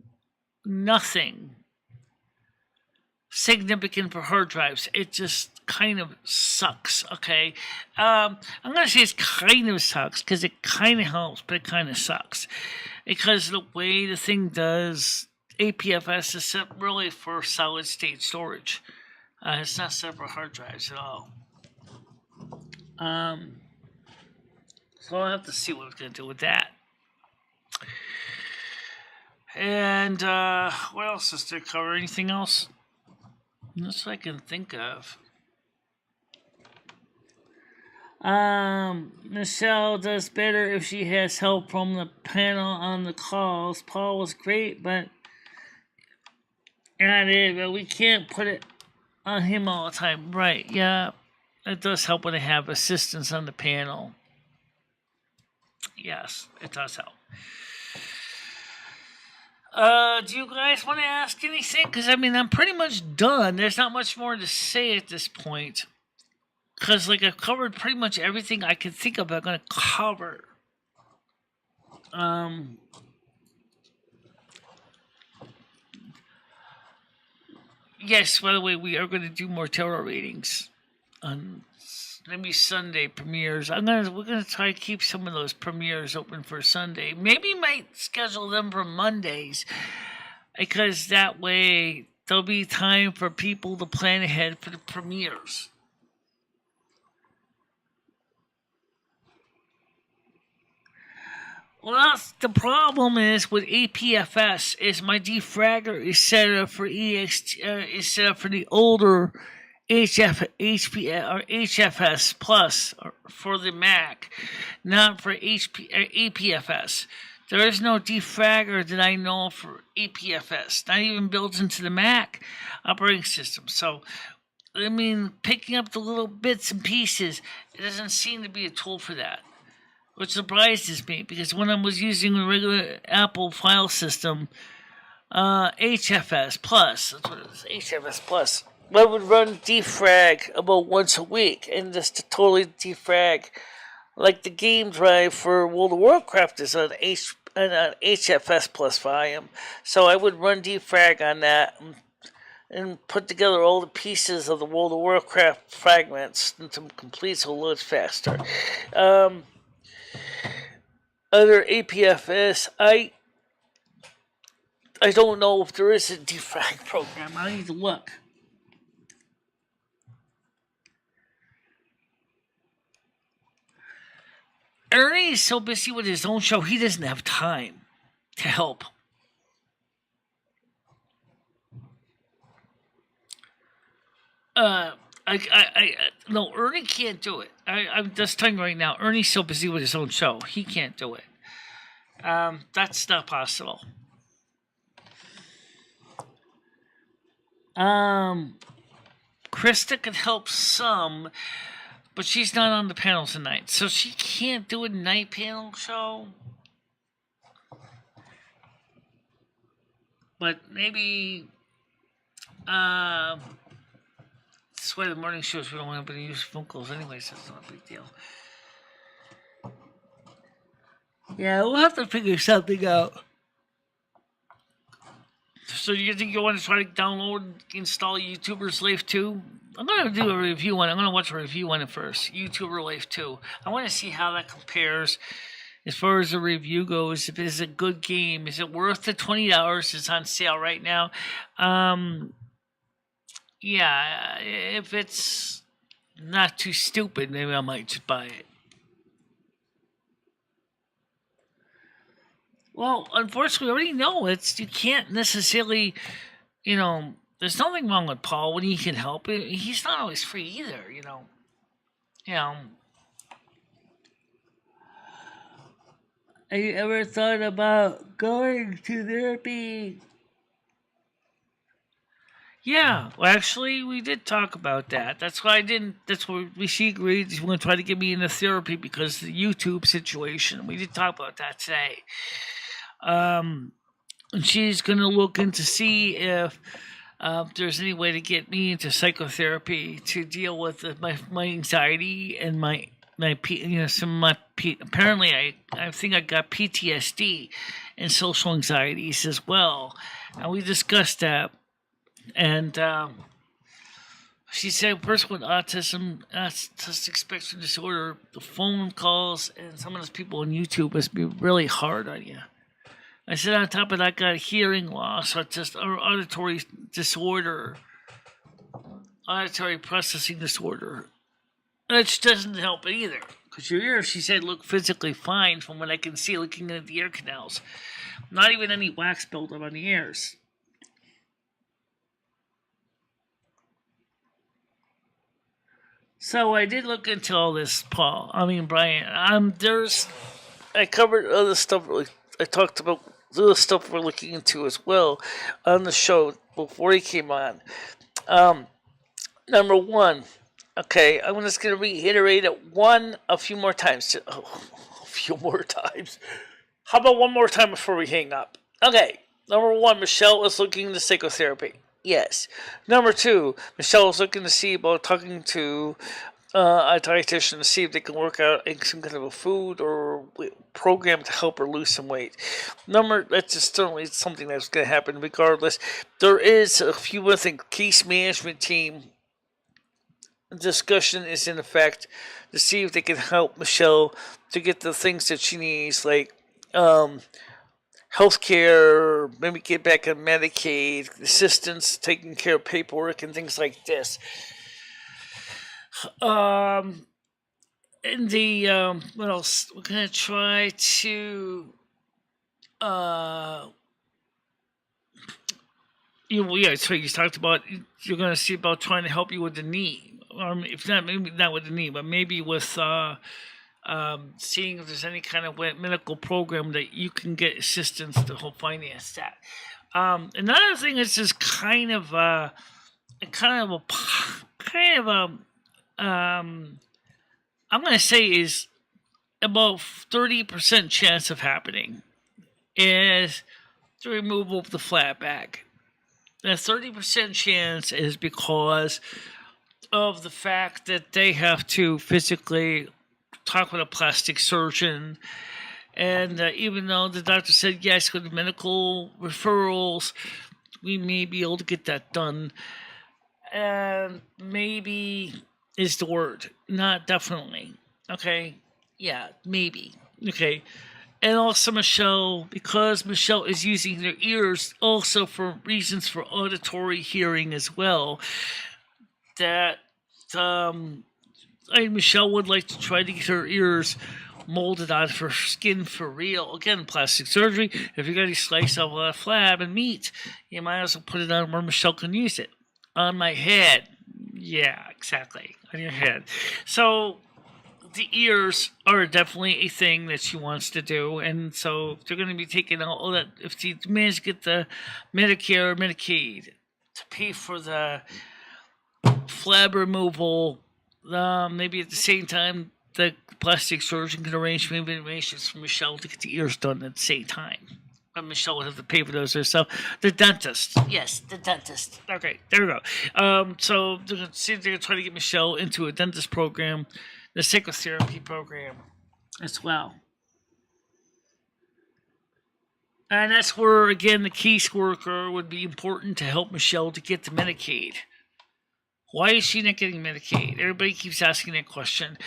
significant for hard drives. It just kind of sucks, okay? I'm going to say it kind of sucks because it kind of helps, but it kind of sucks. Because the way the thing does, APFS is set really for solid state storage. It's not set for hard drives at all. So I'll have to see what I'm going to do with that. And what else is there to cover? Anything else? That's what I can think of. Michelle does better if she has help from the panel on the calls. Paul was great, but we can't put it on him all the time. Right, yeah. It does help when they have assistance on the panel. Yes, it does help. Do you guys want to ask anything? Because, I'm pretty much done. There's not much more to say at this point. Because, I've covered pretty much everything I can think of I'm going to cover. Yes, by the way, we are going to do more tarot readings on maybe Sunday premieres. We're gonna try to keep some of those premieres open for Sunday. Maybe might schedule them for Mondays, because that way there'll be time for people to plan ahead for the premieres. Well, the problem is with APFS is my defragger is set up for is set up for the older HFS Plus for the Mac, not for APFS. There is no defragger that I know for APFS, not even built into the Mac operating system. So, picking up the little bits and pieces, it doesn't seem to be a tool for that, which surprises me because when I was using the regular Apple file system, HFS Plus, that's what it is, HFS Plus, I would run defrag about once a week, and just to totally defrag, like the game drive for World of Warcraft is on HFS Plus volume, so I would run defrag on that and put together all the pieces of the World of Warcraft fragments into complete so it loads faster. Other APFS, I don't know if there is a defrag program. I need to look. Ernie is so busy with his own show, he doesn't have time to help. No, Ernie can't do it. I'm just telling you right now, Ernie's so busy with his own show, he can't do it. That's not possible. Krista could help some, but she's not on the panel tonight, so she can't do a night panel show. But maybe, that's why the morning shows we don't want anybody to use phone calls anyways, so it's not a big deal. Yeah, we'll have to figure something out. So you think you want to try to download and install YouTuber's Life 2? I'm going to do a review on it. I'm going to watch a review on it first. YouTuber Life 2. I want to see how that compares as far as the review goes. If it's a good game, is it worth the $20? It's on sale right now. Yeah, if it's not too stupid, maybe I might just buy it. Well, unfortunately, we already know you can't necessarily, there's nothing wrong with Paul when he can help. He's not always free either, Have you ever thought about going to therapy? Yeah, well, actually, we did talk about that. That's why she agreed she going to try to get me into therapy because of the YouTube situation. We did talk about that today. And she's going to look into see if there's any way to get me into psychotherapy to deal with my anxiety and apparently I think I got PTSD and social anxieties as well, and we discussed that. And she said, a person with autistic spectrum disorder, the phone calls and some of those people on YouTube must be really hard on you. I said, on top of that, I got hearing loss, or auditory disorder, auditory processing disorder. Which doesn't help either, because your ears, she said, look physically fine from what I can see looking at the ear canals. Not even any wax buildup on the ears. So I did look into all this, Brian. I covered other stuff. I talked about the stuff we're looking into as well on the show before he came on. Number one, okay, I'm just going to reiterate it a few more times. A few more times. How about one more time before we hang up? Okay, number one, Michelle is looking into psychotherapy. Yes. Number two, Michelle is looking to see about talking to a dietitian to see if they can work out some kind of a food or program to help her lose some weight. That's just certainly something that's going to happen regardless. There is a few other things. Case management team discussion is in effect to see if they can help Michelle to get the things that she needs, like healthcare, maybe get back on Medicaid, assistance, taking care of paperwork and things like this. And what else? We're gonna try to so you talked about you're gonna see about trying to help you with the knee. If not, maybe not with the knee, but maybe with seeing if there's any kind of medical program that you can get assistance to help finance that. Another thing is just kind of a I'm going to say is about 30% chance of happening is the removal of the flat back. The 30% chance is because of the fact that they have to physically talk with a plastic surgeon. And even though the doctor said yes with the medical referrals, we may be able to get that done. And maybe is the word, not definitely. Okay, yeah, maybe. Okay, and also because Michelle is using their ears also for reasons for auditory hearing as well, that Michelle would like to try to get her ears molded out of her skin for real. Again, plastic surgery. If you're going to slice off a flab and meat, you might as well put it on where Michelle can use it. On my head. Yeah, exactly. On your head. So the ears are definitely a thing that she wants to do, and so they're going to be taking all that. If she managed to get the Medicare or Medicaid to pay for the flab removal, maybe at the same time the plastic surgeon can arrange maybe arrangements for Michelle to get the ears done at the same time. But Michelle would have to pay for those herself. The dentist. Yes, the dentist. Okay, there we go. So they're going to try to get Michelle into a dentist program, the psychotherapy program as well. And that's where, again, the caseworker would be important to help Michelle to get the Medicaid. Why is she not getting Medicaid? Everybody keeps asking that question.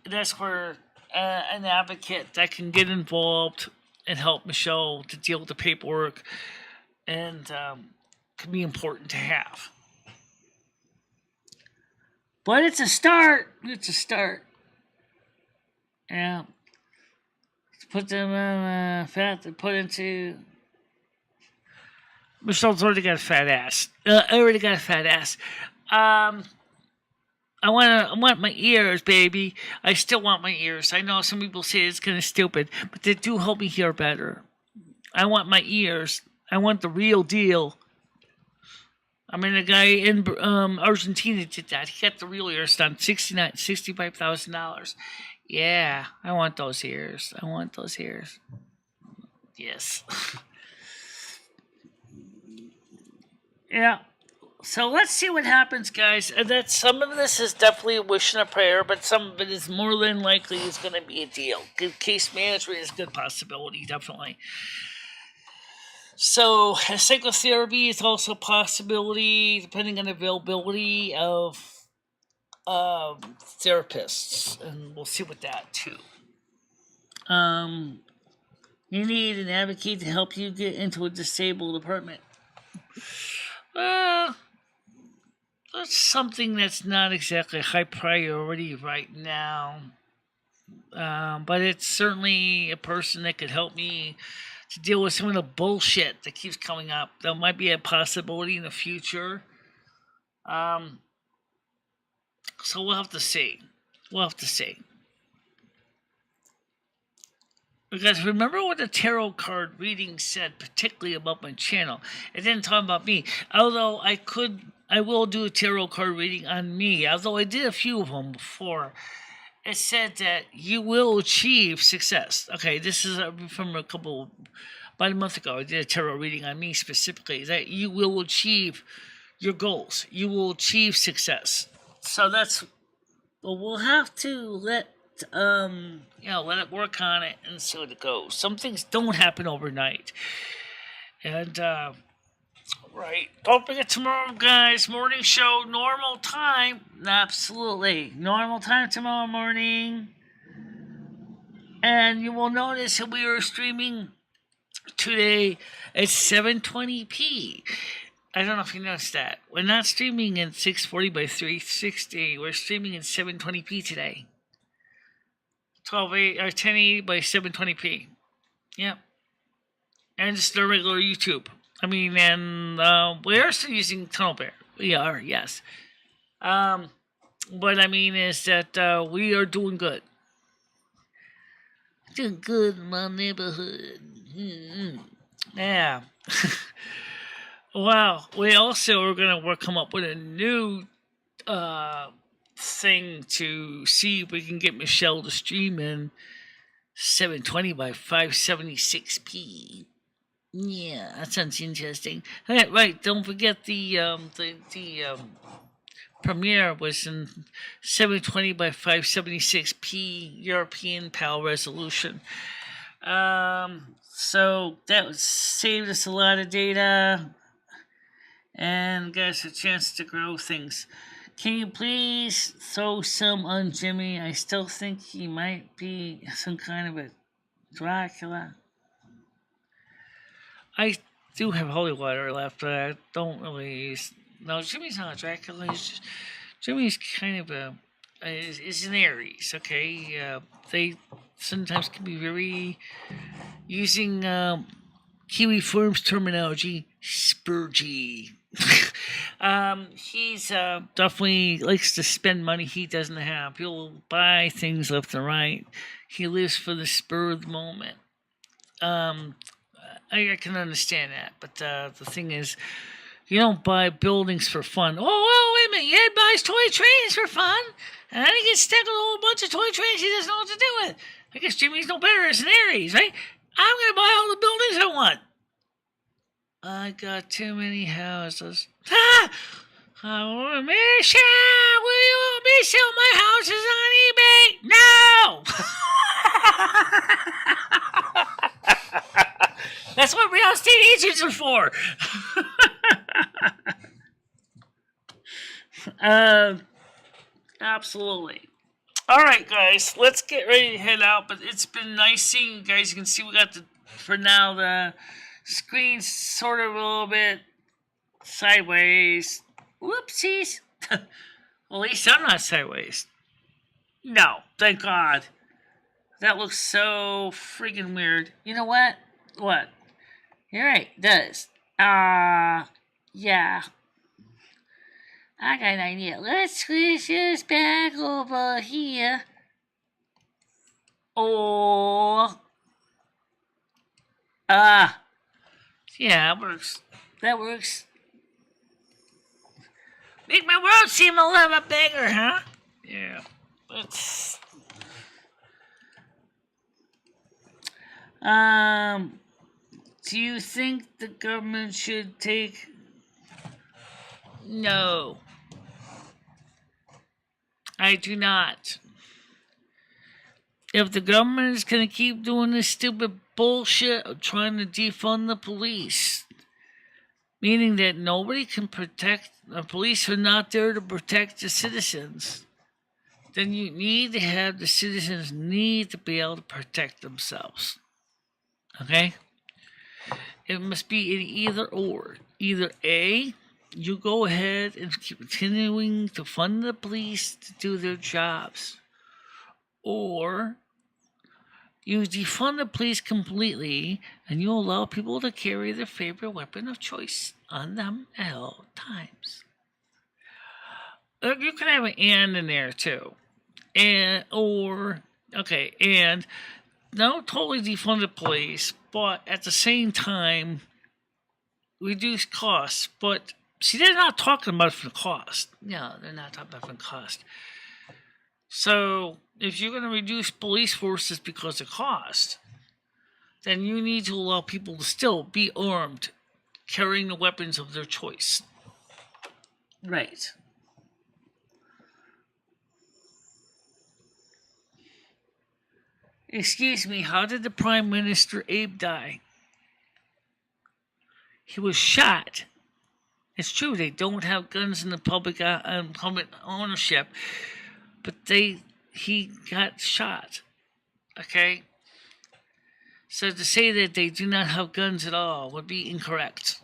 That's where an advocate that can get involved and help Michelle to deal with the paperwork and can be important to have. But it's a start. It's a start. Yeah. Put them fat to put into. Michelle's already got a fat ass. I want my ears, baby. I still want my ears. I know some people say it's kind of stupid, but they do help me hear better. I want my ears. I want the real deal. I mean, a guy in Argentina did that. He got the real ears done, $65,000. Yeah, I want those ears. I want those ears. Yes. Yeah. So let's see what happens, guys. That some of this is definitely a wish and a prayer, but some of it is more than likely is going to be a deal. Good case management is a good possibility, definitely. So psychotherapy is also a possibility, depending on the availability of therapists, and we'll see with that too. You need an advocate to help you get into a disabled apartment. That's something that's not exactly high priority right now. But it's certainly a person that could help me to deal with some of the bullshit that keeps coming up. There might be a possibility in the future. So we'll have to see. Because remember what the tarot card reading said, particularly about my channel. It didn't talk about me. Although I will do a tarot card reading on me. Although I did a few of them before. It said that you will achieve success. Okay, this is from about a month ago. I did a tarot reading on me specifically. That you will achieve your goals. You will achieve success. So that's, well, we'll have to let it work on it and see how it goes. Some things don't happen overnight. And, right. Don't forget tomorrow, guys. Morning show, normal time. Absolutely. Normal time tomorrow morning. And you will notice that we are streaming today at 720p. I don't know if you noticed that. We're not streaming in 640 by 360. We're streaming in 720p today. 1080 by 720p. Yep. And just the regular YouTube. I mean, and we are still using Tunnel Bear. We are, yes. What I mean is that we are doing good. Doing good in my neighborhood. Yeah. Wow. We also are going to come up with a new thing to see if we can get Michelle to stream in 720 by 576p. Yeah, that sounds interesting. Right, don't forget the premiere was in 720 by 576p European PAL resolution. So that saved us a lot of data and got us a chance to grow things. Can you please throw some on Jimmy? I still think he might be some kind of a Dracula. I do have holy water left, but I don't really use. No, Jimmy's not a Dracula. Jimmy's kind of is an Aries, okay? They sometimes can be very, using Kiwi Firm's terminology, spurgy. He's definitely likes to spend money he doesn't have. He'll buy things left and right. He lives for the spur of the moment. Um, I can understand that, but the thing is, you don't buy buildings for fun. Oh, well, wait a minute. Ed buys toy trains for fun, and then he gets stuck with a whole bunch of toy trains he doesn't know what to do with. I guess Jimmy's no better as an Aries, right? I'm going to buy all the buildings I want. I got too many houses. Ah! Oh, Michelle, will you let me sell my houses on eBay? No! That's what real estate agents are for. Absolutely. All right, guys, let's get ready to head out. But it's been nice seeing you guys. You can see we got for now, the screen's sort of a little bit sideways. Whoopsies. Well, at least I'm not sideways. No, thank God. That looks so freaking weird. You know what? What? You're right, it does. Yeah. I got an idea. Let's switch this back over here. Oh. Yeah, that works. That works. Make my world seem a little bit bigger, huh? Yeah. Let's. Do you think the government should take? No. I do not. If the government is going to keep doing this stupid bullshit of trying to defund the police, meaning that nobody can protect, the police are not there to protect the citizens, then you need to have the citizens need to be able to protect themselves. Okay? It must be an either or. Either A, you go ahead and keep continuing to fund the police to do their jobs, or you defund the police completely and you allow people to carry their favorite weapon of choice on them at all times. You can have an and in there too. And don't totally defund the police, but at the same time reduce costs. But see, they're not talking about it for the cost. No, they're not talking about it for the cost. So if you're going to reduce police forces because of cost, then you need to allow people to still be armed, carrying the weapons of their choice. Right. Excuse me, how did the Prime Minister Abe die? He was shot. It's true, they don't have guns in the public ownership, but he got shot. Okay? So to say that they do not have guns at all would be incorrect.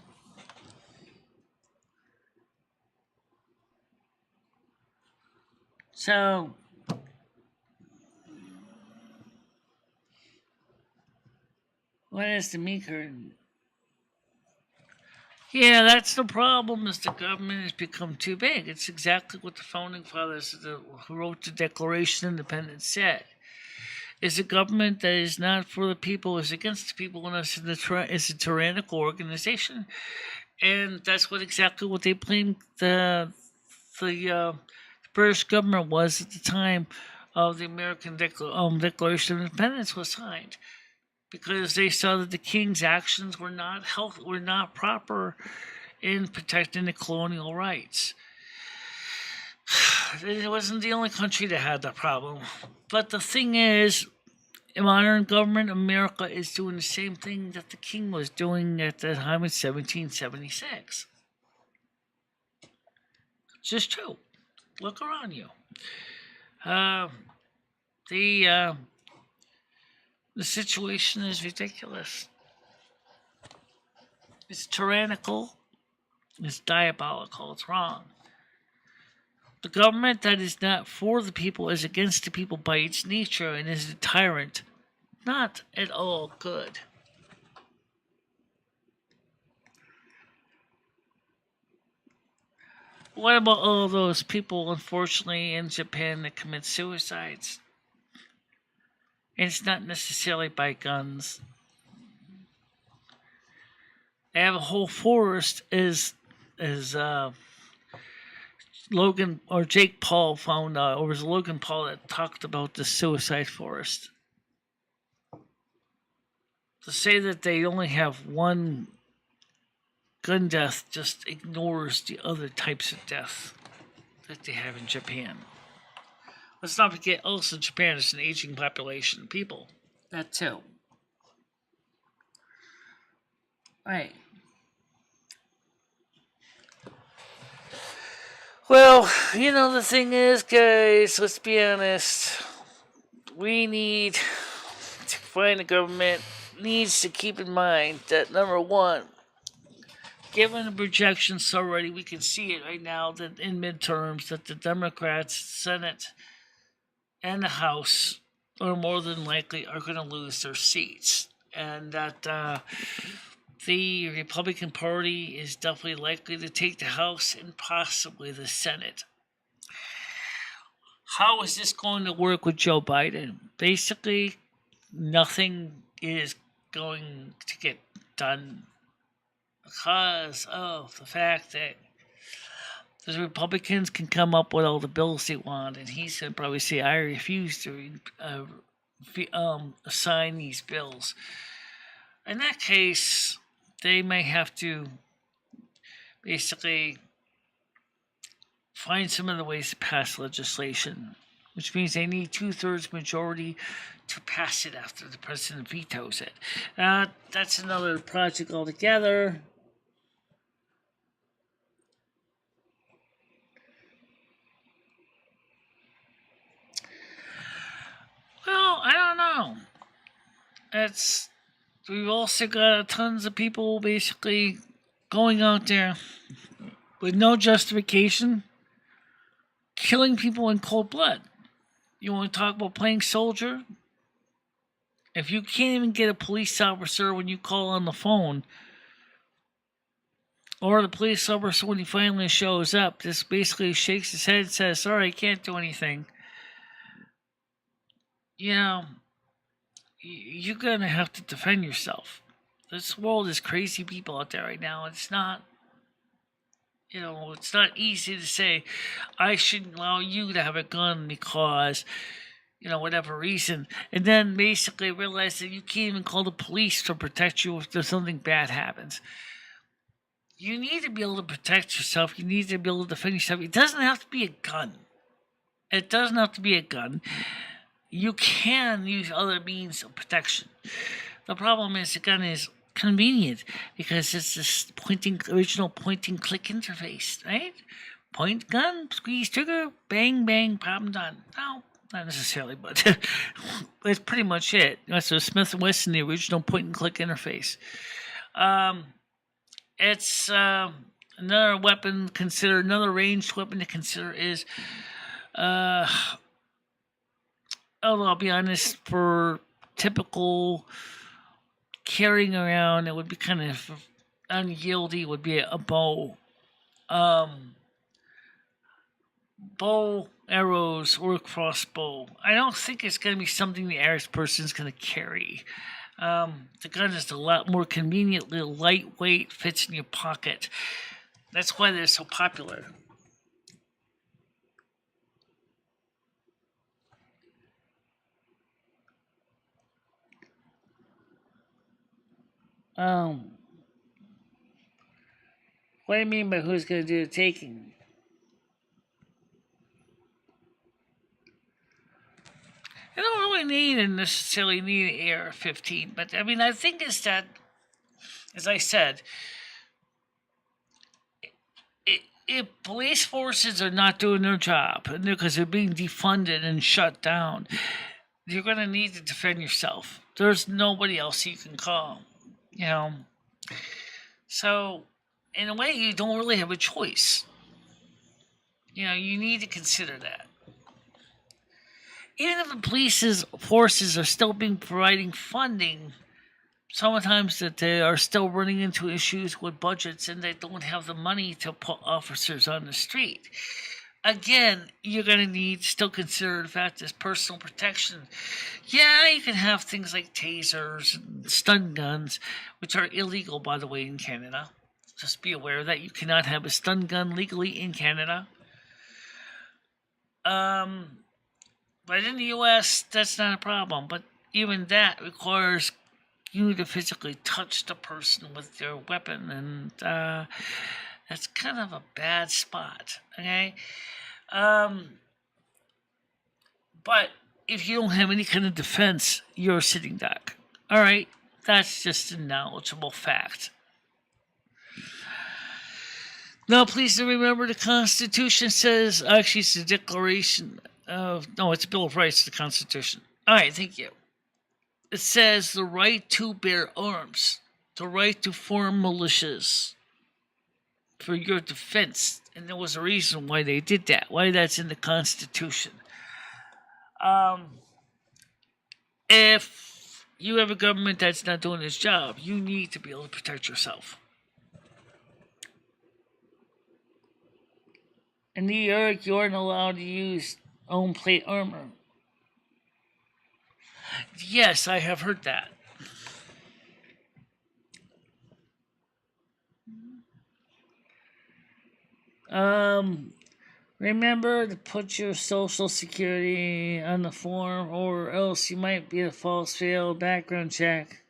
So, what is the meeker? Yeah, that's the problem, is the government has become too big. It's exactly what the founding fathers who wrote the Declaration of Independence said. Is a government that is not for the people, is against the people, and is a tyrannical organization. And that's exactly what they blamed the British government was at the time of the American Declaration of Independence was signed, because they saw that the king's actions were not proper in protecting the colonial rights. It wasn't the only country that had that problem. But the thing is, modern government America is doing the same thing that the king was doing at the time in 1776. It's just true. Look around you. The situation is ridiculous. It's tyrannical. It's diabolical. It's wrong. The government that is not for the people is against the people by its nature and is a tyrant. Not at all good. What about all those people, unfortunately, in Japan that commit suicides? And it's not necessarily by guns. They have a whole forest as Logan or Jake Paul found out, or was it Logan Paul that talked about the suicide forest? To say that they only have one gun death just ignores the other types of death that they have in Japan. Let's not forget, also Japan is an aging population of people. That too. Right. Well, the thing is, guys, let's be honest. We need to find the government needs to keep in mind that, number one, given the projections already, we can see it right now that in midterms that the Democrats, Senate, and the House are more than likely are going to lose their seats. And that the Republican Party is definitely likely to take the House and possibly the Senate. How is this going to work with Joe Biden? Basically, nothing is going to get done because of the fact that the Republicans can come up with all the bills they want, and he's going to probably say, I refuse to sign these bills. In that case, they may have to basically find some other ways to pass legislation, which means they need 2/3 majority to pass it after the president vetoes it. That's another project altogether. Well, I don't know. We've also got tons of people basically going out there with no justification, killing people in cold blood. You want to talk about playing soldier? If you can't even get a police officer when you call on the phone, or the police officer when he finally shows up, just basically shakes his head and says, sorry, I can't do anything. You're going to have to defend yourself. This world is crazy people out there right now. It's not, it's not easy to say, I shouldn't allow you to have a gun because, whatever reason. And then basically realize that you can't even call the police to protect you if there's something bad happens. You need to be able to protect yourself. You need to be able to defend yourself. It doesn't have to be a gun. It doesn't have to be a gun. You can use other means of protection. The problem is the gun is convenient because it's this original point-and-click interface, right? Point, gun, squeeze trigger, bang, bang, problem done. No, not necessarily, but that's pretty much it. That's the Smith & Wesson, the original point-and-click interface. It's another weapon considered, another ranged weapon to consider is, although I'll be honest, for typical carrying around, it would be kind of unyieldy, would be a bow. Bow, arrows, or a crossbow. I don't think it's going to be something the average person is going to carry. The gun is a lot more conveniently lightweight, fits in your pocket. That's why they're so popular. What do you mean by who's going to do the taking? You don't really necessarily need an AR-15, but I mean, I think it's that, as I said, if police forces are not doing their job because they're being defunded and shut down, you're going to need to defend yourself. There's nobody else you can call, So, in a way, you don't really have a choice. You need to consider that. Even if the police's forces are still providing funding sometimes that they are still running into issues with budgets and they don't have the money to put officers on the street. Again, you're going to need to still consider the fact as personal protection. Yeah, you can have things like tasers and stun guns, which are illegal, by the way, in Canada. Just be aware that you cannot have a stun gun legally in Canada. But in the U.S., that's not a problem. But even that requires you to physically touch the person with your weapon, and that's kind of a bad spot. Okay. But if you don't have any kind of defense, you're a sitting duck. All right, that's just a knowledgeable fact. Now, please remember the Constitution says, actually, it's the Declaration of, no, it's the Bill of Rights, the Constitution. All right, thank you. It says the right to bear arms, the right to form militias for your defense. And there was a reason why they did that, why that's in the Constitution. If you have a government that's not doing its job, you need to be able to protect yourself. In New York, you aren't allowed to use own plate armor. Yes, I have heard that. Remember to put your social security on the form, or else you might be a false failed background check.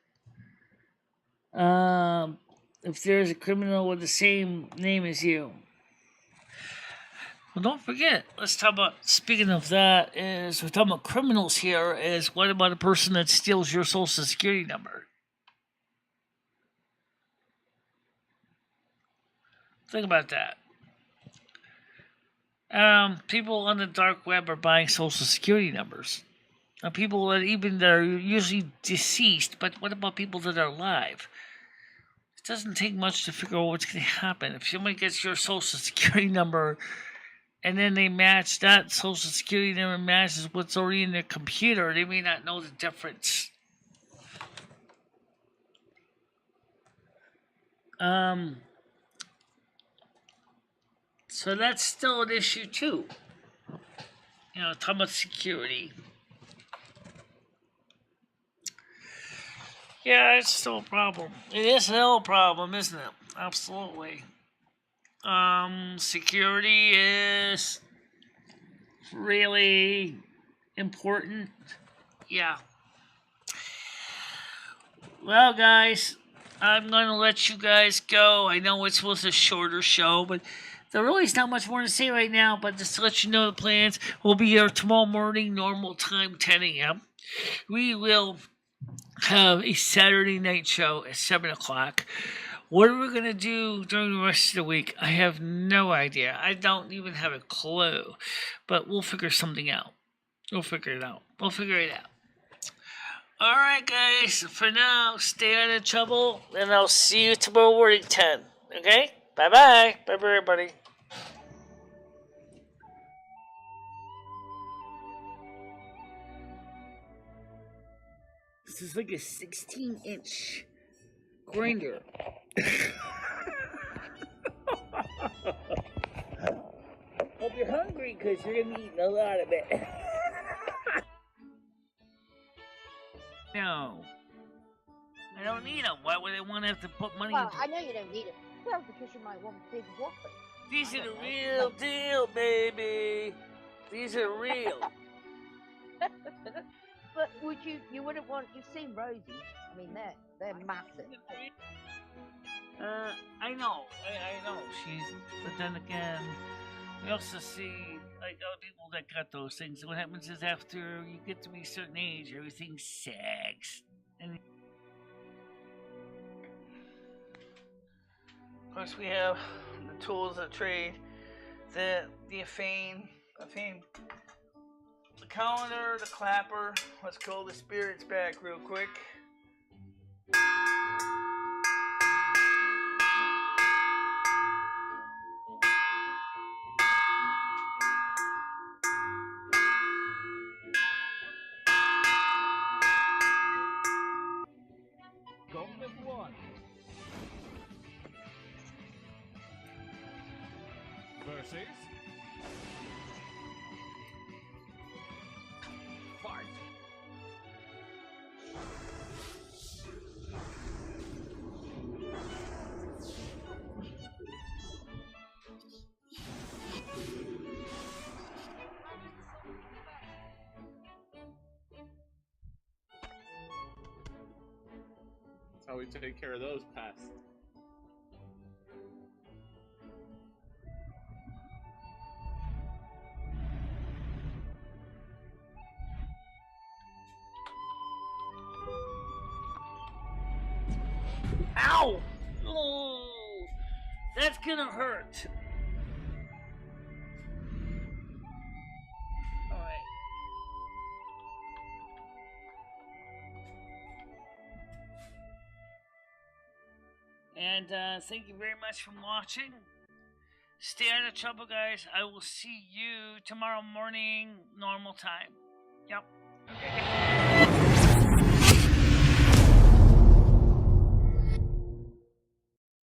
If there's a criminal with the same name as you. Well, don't forget, let's talk about, speaking of that, is we're talking about criminals here, is what about a person that steals your social security number? Think about that. People on the dark web are buying social security numbers. People that even that are usually deceased, but what about people that are alive? It doesn't take much to figure out what's going to happen. If somebody gets your social security number and then they match that social security number matches what's already in their computer, they may not know the difference. So that's still an issue too. You know, talking about security. Yeah, it's still a problem. It is still a problem, isn't it? Absolutely. Security is really important. Yeah. Well, guys, I'm going to let you guys go. I know it was a shorter show, but there really is not much more to say right now. But just to let you know the plans, we'll be here tomorrow morning, normal time, 10 a.m. We will have a Saturday night show at 7 o'clock. What are we going to do during the rest of the week? I have no idea. I don't even have a clue. But we'll figure something out. We'll figure it out. Alright, guys. For now, stay out of trouble. And I'll see you tomorrow morning, 10. Okay? Bye-bye. Bye-bye, everybody. This is like a 16-inch grinder. Hope you're hungry because you're going to be eating a lot of it. No. I don't need them. Why would I want to have to put money Well, into I know you don't need it. Well, because you might want big whoppers. These are the real deal, baby. These are real. But you wouldn't want, you've seen Rosie. I mean, they're massive. I know. But then again, we also see, like, other people that got those things. What happens is after you get to be a certain age, everything sags. And of course, we have the tools of trade, the fame, the calendar, the clapper. Let's call the spirits back real quick. receive. Fight. That's how we take care of those pests. Ow! Oh, that's gonna hurt. Alright. And thank you very much for watching. Stay out of trouble, guys. I will see you tomorrow morning, normal time. Yep. Okay.